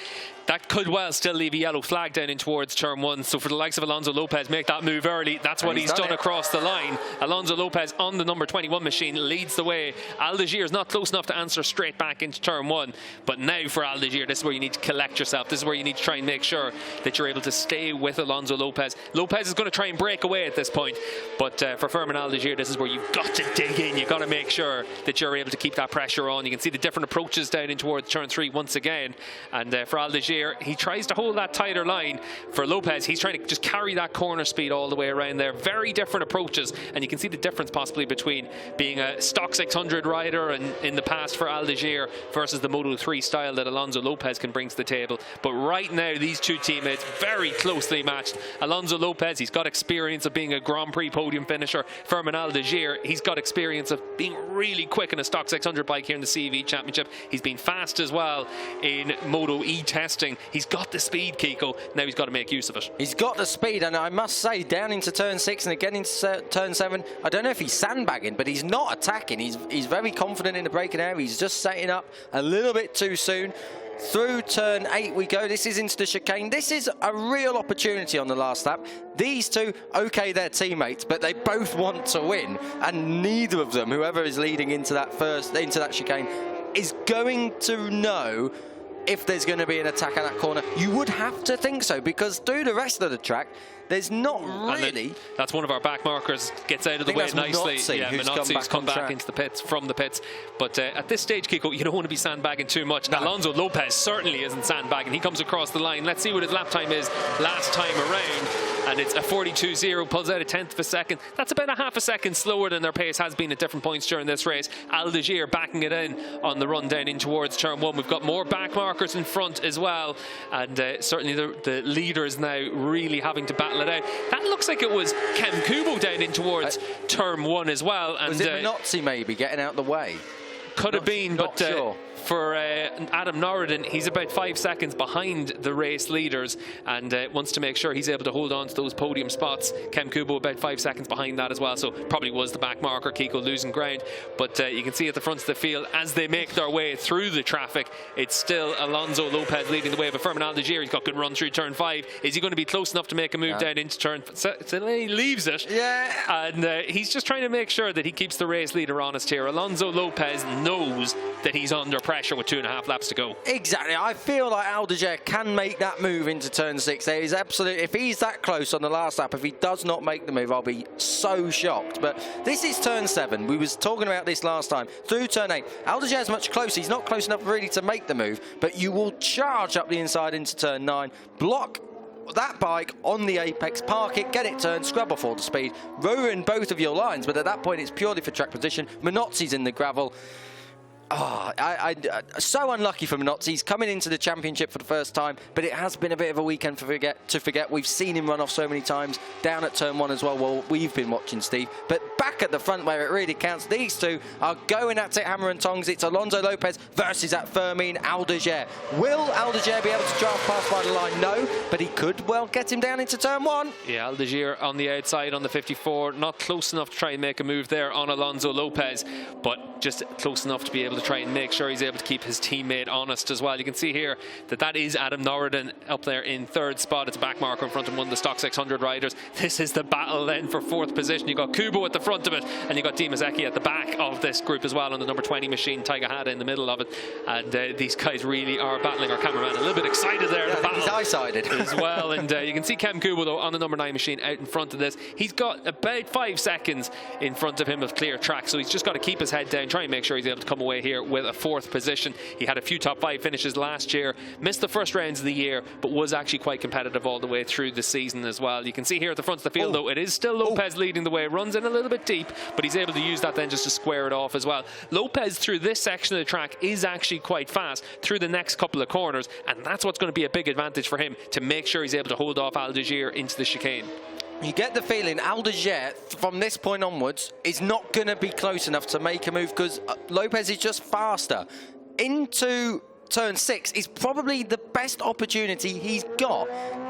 S1: That could well still leave a yellow flag down in towards turn 1. So for the likes of Alonso Lopez, make that move early. That's what he's done across the line. Alonso Lopez on the number 21 machine leads the way. Aldeguer is not close enough to answer straight back into turn 1. But now for Aldeguer, this is where you need to collect yourself. This is where you need to try and make sure that you're able to stay with Alonso Lopez. Lopez is going to try and break away at this point. But for Fermin Aldeguer, this is where you've got to dig in. You've got to make sure that you're able to keep that pressure on. You can see the different approaches down in towards turn 3 once again. And for Aldeguer, he tries to hold that tighter line. For Lopez, he's trying to just carry that corner speed all the way around there. Very different approaches, and you can see the difference possibly between being a stock 600 rider and in the past for Aldeguer versus the Moto3 style that Alonso Lopez can bring to the table. But right now, these two teammates very closely matched. Alonso Lopez, he's got experience of being a Grand Prix podium finisher. Fermin Aldeguer, he's got experience of being really quick in a stock 600 bike here in the CEV Championship. He's been fast as well in Moto E testing. He's got the speed, Kiko. Now he's got to make use of it. He's
S3: got the speed, and I must say, down into turn 6 and again into turn 7, I don't know if he's sandbagging, but he's not attacking. He's very confident in the braking area. He's just setting up a little bit too soon. Through turn 8 we go. This is into the chicane. This is a real opportunity on the last lap. These two, okay, they're teammates, but they both want to win, and neither of them, whoever is leading into that chicane, is going to know if there's going to be an attack at that corner. You would have to think so, because through the rest of the track, there's not really.
S1: That's one of our back markers. Gets out of the way nicely. Minotzi's come back into the pits, from the pits. But at this stage, Kiko, you don't want to be sandbagging too much. No. Alonso Lopez certainly isn't sandbagging. He comes across the line. Let's see what his lap time is last time around. And it's a 42.0, pulls out a 10th of a second. That's about a half a second slower than their pace has been at different points during this race. Aldeguer backing it in on the run down in towards turn 1. We've got more back markers in front as well. And certainly the leaders now really having to battle it out. That looks like it was Kem Kubo down in towards turn 1 as well. And
S3: was it Minotzi maybe getting out the way?
S1: Could have been, but
S3: sure.
S1: For Adam Norridin, he's about 5 seconds behind the race leaders and wants to make sure he's able to hold on to those podium spots. Kem Kubo about 5 seconds behind that as well, so probably was the back marker, Kiko losing ground. But you can see at the front of the field, as they make their way through the traffic, it's still Alonso Lopez leading the way. But Fermin Aldeguer, he's got good run through turn 5. Is he going to be close enough to make a move down into turn? So he leaves it.
S3: Yeah.
S1: And he's just trying to make sure that he keeps the race leader honest here. Alonso Lopez knows that he's under pressure with 2.5 laps to go.
S3: Exactly. I feel like Aldeguer can make that move into turn 6. There is absolutely, if he's that close on the last lap, if he does not make the move, I'll be so shocked. But this is turn 7. We was talking about this last time. Through turn 8, Aldeguer's much closer. He's not close enough really to make the move, but you will charge up the inside into turn 9, block that bike on the apex, park it, get it turned, scrub off all the speed, ruin both of your lines, but at that point it's purely for track position. Minotzi's in the gravel. Oh, so unlucky for Minotzi. He's coming into the championship for the first time, but it has been a bit of a weekend to forget. We've seen him run off so many times, down at turn 1 as well, while we've been watching, Steve. But back at the front where it really counts, these two are going at it hammer and tongs. It's Alonso Lopez versus that Fermin Aldeguer. Will Aldeguer be able to draft past by the line? No, but he could well get him down into turn 1.
S1: Yeah, Aldeguer on the outside on the 54, not close enough to try and make a move there on Alonso Lopez, but just close enough to be able to to try and make sure he's able to keep his teammate honest as well. You can see here that that is Adam Norridon up there in 3rd spot. It's a back marker in front of one of the Stock 600 riders. This is the battle then for 4th position. You've got Kubo at the front of it, and you've got Dimas Eki at the back of this group as well on the number 20 machine. Taiga Hada in the middle of it. And these guys really are battling. Our cameraman a little bit excited there.
S3: Yeah, he's eye-sided
S1: as well. And you can see Kem Kubo though on the number 9 machine out in front of this. He's got about 5 seconds in front of him of clear track, so he's just got to keep his head down, try and make sure he's able to come away here with a 4th position. He had a few top 5 finishes last year, missed the first rounds of the year, but was actually quite competitive all the way through the season as well. You can see here at the front of the field though, it is still Lopez leading the way. Runs in a little bit deep, but he's able to use that then just to square it off as well. Lopez through this section of the track is actually quite fast through the next couple of corners, and that's what's going to be a big advantage for him to make sure he's able to hold off Aldeguer into the chicane.
S3: You get the feeling Aldeguer, from this point onwards, is not going to be close enough to make a move because Lopez is just faster. Into turn 6 is probably the best opportunity he's got.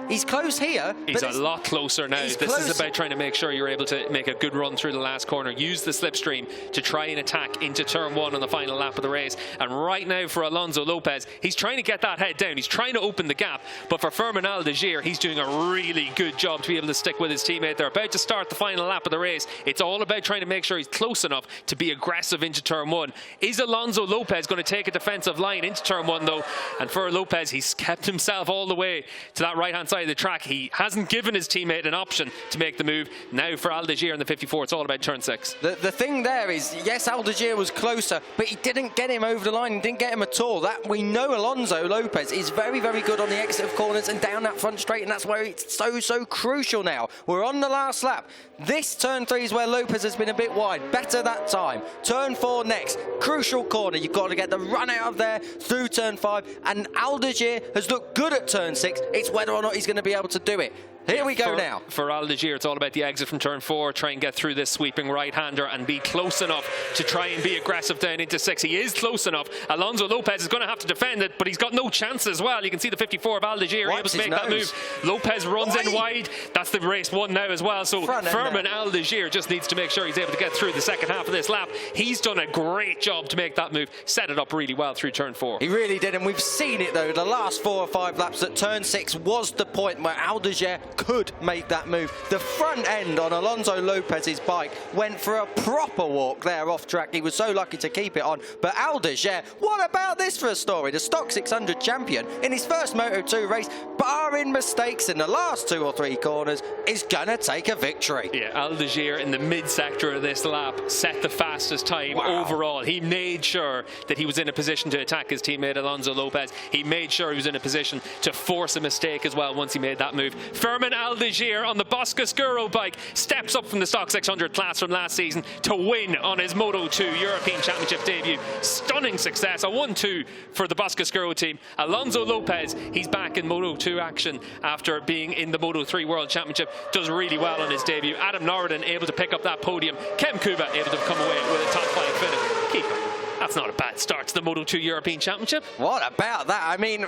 S3: He's close here.
S1: He's a lot closer now. This is about trying to make sure you're able to make a good run through the last corner. Use the slipstream to try and attack into turn 1 on the final lap of the race. And right now for Alonso Lopez, he's trying to get that head down. He's trying to open the gap. But for Fermin Aldeguer, he's doing a really good job to be able to stick with his teammate. They're about to start the final lap of the race. It's all about trying to make sure he's close enough to be aggressive into turn 1. Is Alonso Lopez going to take a defensive line into turn 1 though? And for Lopez, he's kept himself all the way to that right-hand side of the track. He hasn't given his teammate an option to make the move. Now for Aldeguer in the 54, it's all about turn 6.
S3: The thing there is, yes, Aldeguer was closer, but he didn't get him over the line. He didn't get him at all. That we know Alonso Lopez is very, very good on the exit of corners and down that front straight, and that's where it's so crucial now. We're on the last lap. This turn 3 is where Lopez has been a bit wide. Better that time. Turn 4 next. Crucial corner. You've got to get the run out of there through turn 5. And Aldeguer has looked good at turn 6. It's whether or not he's going to be able to do it. Here we go now.
S1: For Aldeguer, it's all about the exit from turn 4. Try and get through this sweeping right-hander and be close enough to try and be aggressive down into 6. He is close enough. Alonso Lopez is going to have to defend it, but he's got no chance as well. You can see the 54 of Aldeguer able to make that move. Lopez runs in wide. That's the race 1 now as well. So Fermin Aldeguer just needs to make sure he's able to get through the second half of this lap. He's done a great job to make that move. Set it up really well through turn 4.
S3: He really did, and we've seen it though. The last 4 or 5 laps at turn 6 was the point where Aldeguer could make that move. The front end on Alonso Lopez's bike went for a proper walk there off track. He was so lucky to keep it on. But Aldeguer, what about this for a story? The Stock 600 champion in his first Moto2 race, barring mistakes in the last 2 or 3 corners, is gonna take a victory.
S1: Yeah, Aldeguer in the mid-sector of this lap set the fastest time overall. He made sure that he was in a position to attack his teammate Alonso Lopez. He made sure he was in a position to force a mistake as well once he made that move. Fermin Aldeguer on the Boscoscuro bike steps up from the Stock 600 class from last season to win on his Moto2 European Championship debut. Stunning success, a 1-2 for the Boscoscuro team. Alonso Lopez, he's back in Moto2 action after being in the Moto3 World Championship. Does really well on his debut. Adam Norridon able to pick up that podium. Kem Kubo able to come away with a top 5 finish. Keep it. That's not a bad start to the Moto2 European Championship.
S3: What about that? I mean,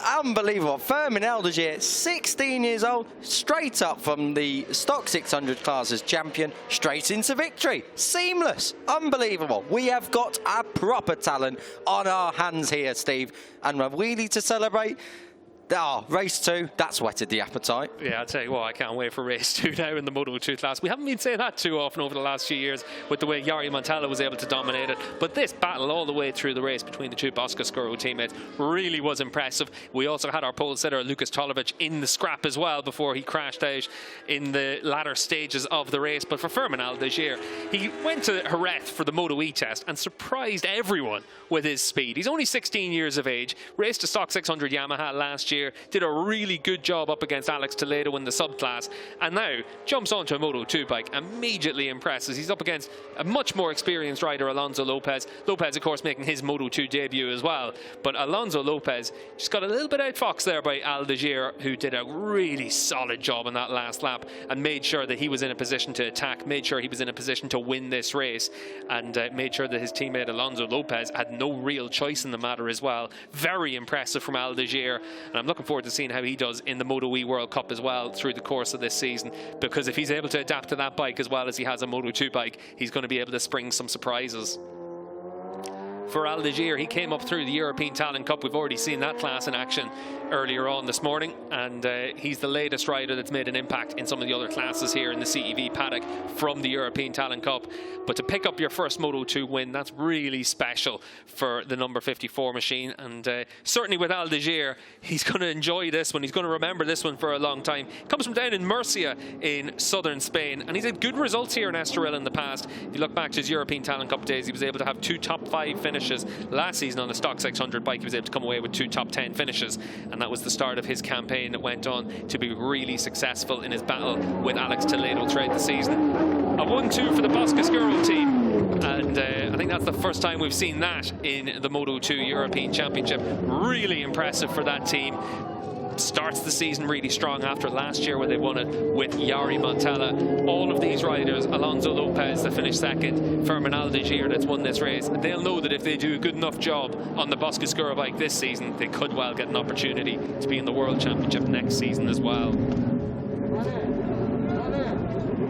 S3: unbelievable. Fermin Aldeguer, 16 years old, straight up from the Stock 600 class as champion, straight into victory. Seamless. Unbelievable. We have got a proper talent on our hands here, Steve. And we're really to celebrate. Race 2, that's whetted the appetite.
S1: Yeah, I'll tell you what, I can't wait for race 2 now in the Moto2 class. We haven't been saying that too often over the last few years with the way Jari Montella was able to dominate it. But this battle all the way through the race between the 2 Boscoscuro teammates really was impressive. We also had our pole sitter, Lukas Tolovic, in the scrap as well before he crashed out in the latter stages of the race. But for Fermin Aldeguer, he went to Jerez for the Moto E test and surprised everyone with his speed. He's only 16 years of age, raced a Stock 600 Yamaha last year, did a really good job up against Alex Toledo in the subclass, and now jumps onto a Moto2 bike, immediately impresses. He's up against a much more experienced rider, Alonso Lopez. Lopez, of course, making his Moto2 debut as well, but Alonso Lopez just got a little bit outfoxed there by Aldeguer, who did a really solid job in that last lap and made sure that he was in a position to attack, made sure he was in a position to win this race, and made sure that his teammate Alonso Lopez had no real choice in the matter as well. Very impressive from Aldeguer, and I'm looking forward to seeing how he does in the Moto E World Cup as well through the course of this season, because if he's able to adapt to that bike as well as he has a Moto2 bike, he's going to be able to spring some surprises. for Aldeguer. He came up through the European Talent Cup. We've already seen that class in action earlier on this morning, and he's the latest rider that's made an impact in some of the other classes here in the CEV paddock from the European Talent Cup. But to pick up your first Moto2 win, that's really special for the number 54 machine, and certainly with Aldeguer, he's going to enjoy this one. He's going to remember this one for a long time. Comes from down in Murcia in southern Spain, and he's had good results here in Estoril in the past. If you look back to his European Talent Cup days, he was able to have 2 top 5 finishes. Last season on the stock 600 bike, he was able to come away with 2 top 10 finishes, and that was the start of his campaign that went on to be really successful in his battle with Alex Toledo throughout the season. A 1-2 for the Boscoscuro team, and I think that's the first time we've seen that in the Moto2 European Championship. Really impressive for that team. Starts the season really strong after last year where they won it with Jari Montella. All of these riders, Alonso Lopez that finished second, Fermin Aldeguer that's won this race, they'll know that if they do a good enough job on the Boscoscuro bike this season, they could well get an opportunity to be in the World Championship next season as well.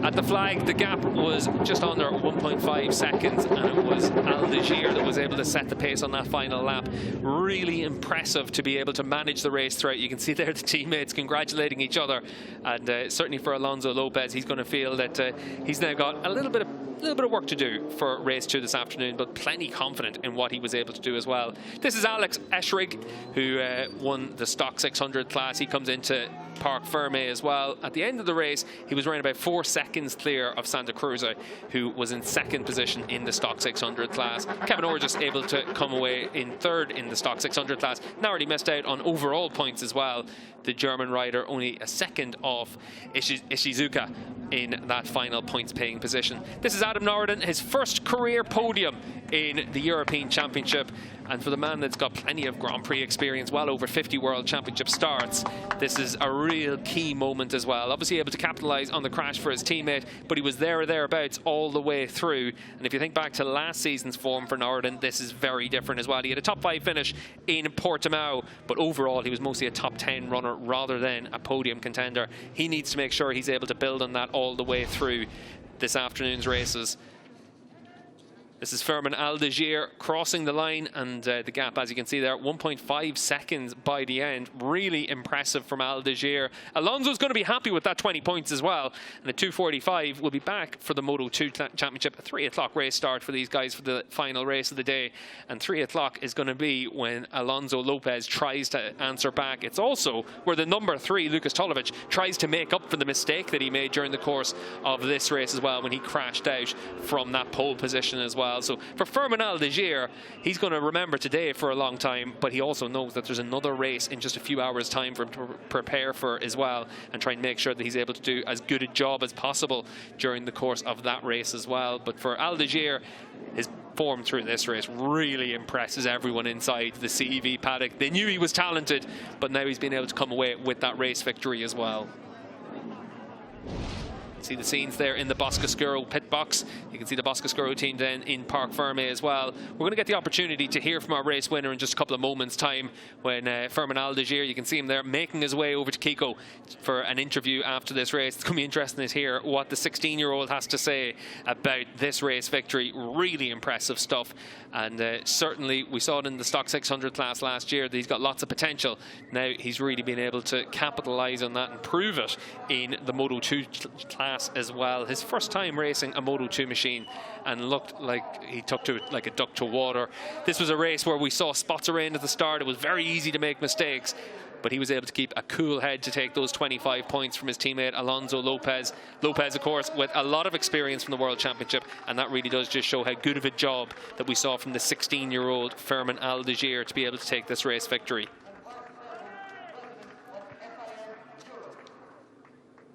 S1: At the flag, the gap was just under 1.5 seconds, and it was Aldeguer that was able to set the pace on that final lap. Really impressive to be able to manage the race throughout. You can see there the teammates congratulating each other, and certainly for Alonso Lopez, he's going to feel that he's now got a little bit of work to do for race 2 this afternoon, but plenty confident in what he was able to do as well. This is Alex Eschrig, who won the stock 600 class. He comes into Parc Fermé as well. At the end of the race, he was around about 4 seconds clear of Santa Cruz, who was in second position in the stock 600 class. Kevin Orr just able to come away in third in the stock 600 class. Narrowly missed out on overall points as well. The German rider only a second off Ishizuka in that final points paying position. This is Adam Norden, his first career podium in the European Championship, and for the man that's got plenty of Grand Prix experience, well over 50 World Championship starts, this is a real key moment as well. Obviously able to capitalise on the crash for his teammate, but he was there or thereabouts all the way through. And if you think back to last season's form for Norden, this is very different as well. He had a top 5 finish in Portimao, but overall he was mostly a top 10 runner rather than a podium contender. He needs to make sure he's able to build on that all the way through this afternoon's races. This is Fermin Aldeguer crossing the line, and the gap, as you can see there, 1.5 seconds by the end. Really impressive from Aldeguer. Alonso's going to be happy with that 20 points as well. And at 2:45, we'll be back for the Moto2 Championship. A 3 o'clock race start for these guys for the final race of the day. And 3 o'clock is going to be when Alonso Lopez tries to answer back. It's also where the number 3, Lucas Tolovic, tries to make up for the mistake that he made during the course of this race as well, when he crashed out from that pole position as well. So for Fermin Aldeguer, he's going to remember today for a long time, but he also knows that there's another race in just a few hours' time for him to prepare for as well, and try and make sure that he's able to do as good a job as possible during the course of that race as well. But for Aldeguer, his form through this race really impresses everyone inside the CEV paddock. They knew he was talented, but now he's been able to come away with that race victory as well. See the scenes there in the Boscoscuro pit box. You can see the Boscoscuro team then in Parc Fermé as well. We're going to get the opportunity to hear from our race winner in just a couple of moments' time, when Fermin Aldeguer, you can see him there making his way over to Kiko for an interview after this race. It's going to be interesting to hear what the 16-year-old has to say about this race victory. Really impressive stuff, and certainly we saw it in the stock 600 class last year that he's got lots of potential. Now he's really been able to capitalise on that and prove it in the Moto2 class as well. His first time racing a Moto2 machine, and looked like he took to it like a duck to water. This was a race where we saw spots of rain at the start. It was very easy to make mistakes, but he was able to keep a cool head to take those 25 points from his teammate Alonso Lopez. Lopez, of course, with a lot of experience from the World Championship, and that really does just show how good of a job that we saw from the 16-year-old Fermin Aldeguer to be able to take this race victory.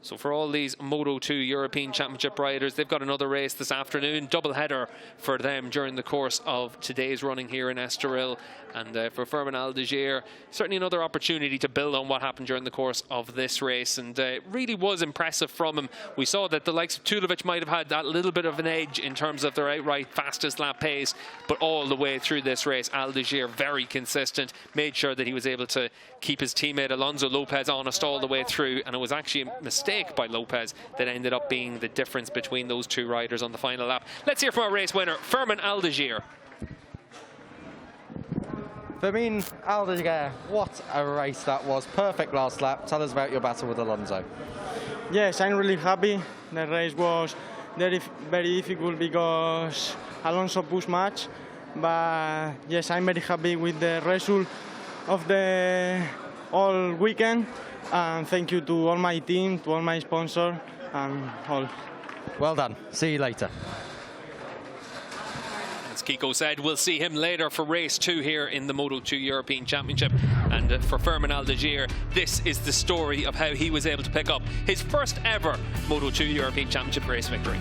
S1: So for all these Moto2 European Championship riders, they've got another race this afternoon, double header for them during the course of today's running here in Estoril. And for Fermin Aldeguer, certainly another opportunity to build on what happened during the course of this race. And it really was impressive from him. We saw that the likes of Tulovic might have had that little bit of an edge in terms of their outright fastest lap pace, but all the way through this race, Aldeguer very consistent, made sure that he was able to keep his teammate Alonso Lopez honest all the way through. And it was actually a mistake by Lopez that ended up being the difference between those two riders on the final lap. Let's hear from our race winner, Fermin Aldeguer.
S3: Fermin Aldeguer, what a race that was. Perfect last lap. Tell us about your battle with Alonso.
S4: Yes, I'm really happy. The race was very difficult because Alonso pushed much. But yes, I'm very happy with the result of the all weekend. And thank you to all my team, to all my sponsors, and all.
S3: Well done. See you later.
S1: As Kiko said, we'll see him later for race 2 here in the Moto2 European Championship. And for Fermin Aldeguer, this is the story of how he was able to pick up his first ever Moto2 European Championship race victory.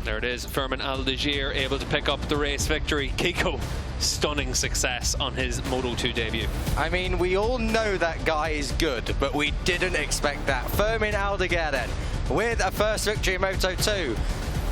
S1: There it is, Fermin Aldeguer able to pick up the race victory. Kiko, stunning success on his Moto2 debut.
S3: I mean, we all know that guy is good, but we didn't expect that. Fermin Aldeguer then, with a first victory in Moto2.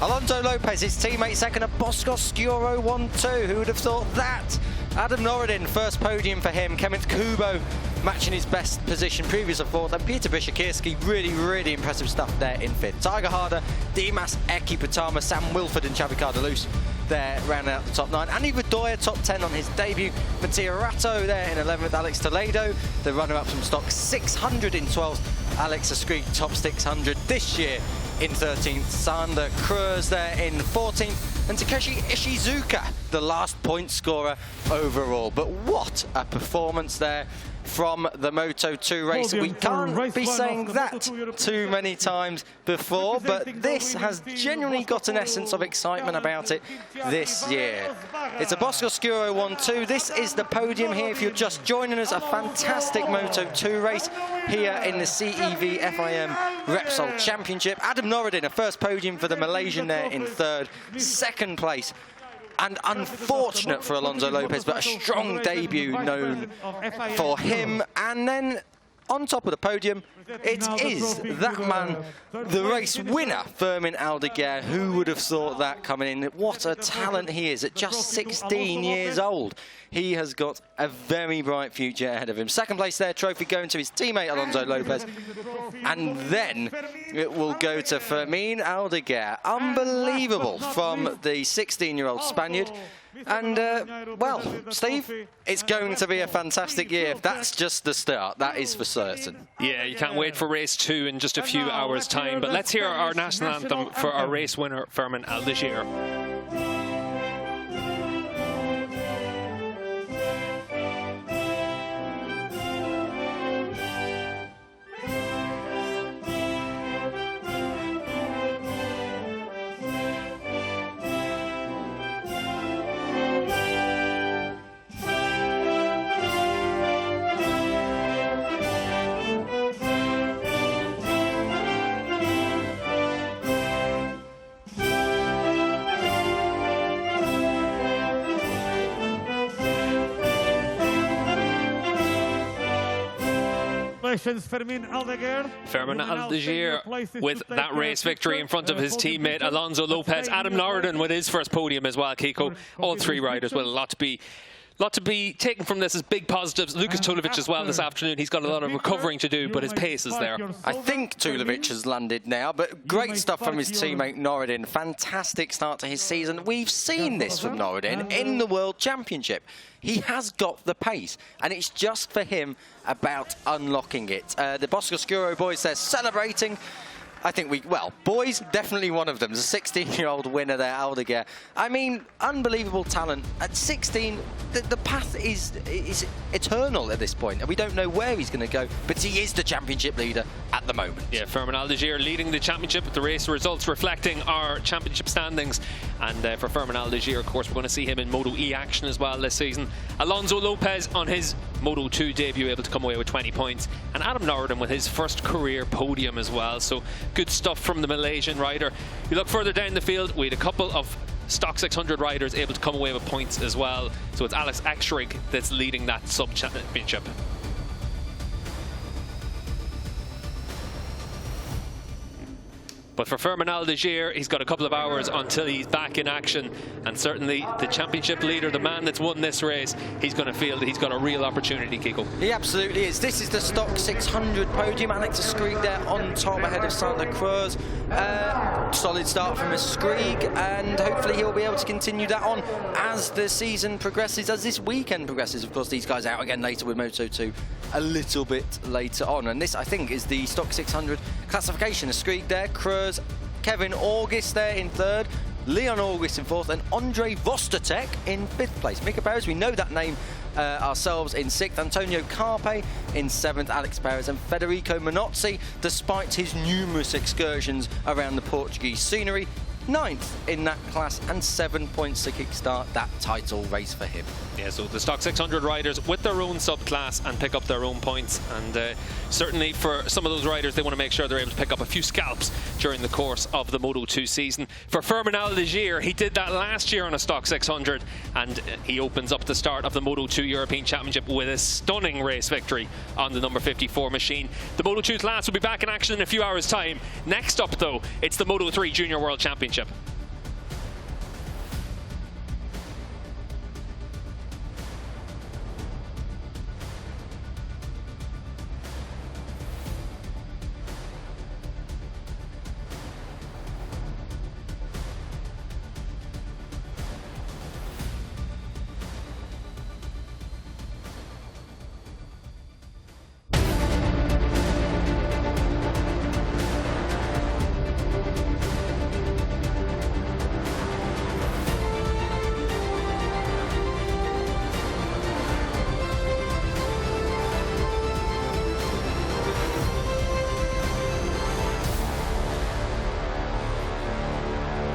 S3: Alonso Lopez, his teammate, second at Boscoscuro 1-2. Who would have thought that? Adam Norridin, first podium for him. Kenneth Kubo matching his best position, previous of fourth. And Peter Bishakirski, really impressive stuff there in fifth. Tiger Harder, Dimas Eki Patama, Sam Wilford and Xavi Cardelus there rounding out the top 9. Andy Bedoya top 10 on his debut. Mattia Ratto there in 11th. Alex Toledo, the runner-up from stock, 600 in 12th. Alex Ascreek top 600 this year in 13th. Sander Cruz there in 14th. And Takeshi Ishizuka, the last point scorer overall. But what a performance there from the Moto2 race. We can't be saying that too many times before, but this has genuinely got an essence of excitement about it this year. It's a Boscoscuro 1-2. This is the podium here. If you're just joining us, a fantastic Moto2 race here in the CEV FIM Repsol Championship. Adam Norridin, a first podium for the Malaysian there in third. Second place. And unfortunate for Alonso Lopez, but a strong debut known for him. And then on top of the podium, it is that man, the race winner, Fermin Aldeguer. Who would have thought that coming in? What a talent he is at just 16 years old. He has got a very bright future ahead of him. Second place there, trophy going to his teammate Alonso Lopez. And then it will go to Fermin Aldeguer. Unbelievable from the 16-year-old Spaniard. And, well, Steve, it's going to be a fantastic year. That's just the start, that is for certain.
S1: Yeah, you can't wait for race 2 in just a few hours' time. But let's hear our national anthem for our race winner, Fermin Aldeguer.
S5: Congratulations, Fermin Aldeguer.
S1: Fermin Aldeguer with that race victory in front of his teammate Alonso Lopez. Adam Norridon with his first podium as well, Kiko. All three riders with a lot to be taken from this as big positives. Lukas Tulovic as well this afternoon. He's got a lot of recovering to do, but his pace is there.
S3: I think Tulovic has landed now, but great stuff from his teammate Norridon. Fantastic start to his season. We've seen this from Norridon in the World Championship. He has got the pace, and it's just for him about unlocking it. The Boscoscuro boys, they're celebrating. I think boys, definitely one of them. There's a 16-year-old winner there, Aldeguer. I mean, unbelievable talent. At 16, the path is eternal at this point, and we don't know where he's going to go, but he is the championship leader at the moment.
S1: Yeah, Fermin Aldeguer leading the championship, with the race results reflecting our championship standings. And for Fermin Aldeguer, of course, we're going to see him in Moto E action as well this season. Alonso Lopez on his Moto 2 debut, able to come away with 20 points. And Adam Norridon with his first career podium as well. So good stuff from the Malaysian rider. You look further down the field, we had a couple of Stock 600 riders able to come away with points as well. So it's Alex Ekstrig that's leading that sub-championship. But for Fermin Aldeguer, he's got a couple of hours until he's back in action. And certainly the championship leader, the man that's won this race, he's going to feel that he's got a real opportunity, Kiko.
S3: He absolutely is. This is the Stock 600 podium. Alex Ekstrig there on top ahead of Santa Cruz. Solid start from Ekstrig, and hopefully he'll be able to continue that on as the season progresses, as this weekend progresses. Of course, these guys out again later with Moto2 a little bit later on. And this, I think, is the Stock 600 classification. Ekstrig there, Cruz, Kevin August there in third, Leon August in fourth, and Andre Vostatek in fifth place. Mika Perez, we know that name ourselves, in sixth. Antonio Carpe in seventh. Alex Perez and Federico Minozzi, despite his numerous excursions around the Portuguese scenery, ninth in that class, and 7 points to kickstart that title race for him.
S1: Yeah, so the Stock 600 riders with their own subclass and pick up their own points, and certainly for some of those riders, they want to make sure they're able to pick up a few scalps during the course of the Moto2 season. For Fermin Aldeguer, he did that last year on a Stock 600, and he opens up the start of the Moto2 European Championship with a stunning race victory on the number 54 machine. The Moto2 class will be back in action in a few hours' time. Next up, though, it's the Moto3 Junior World Championship.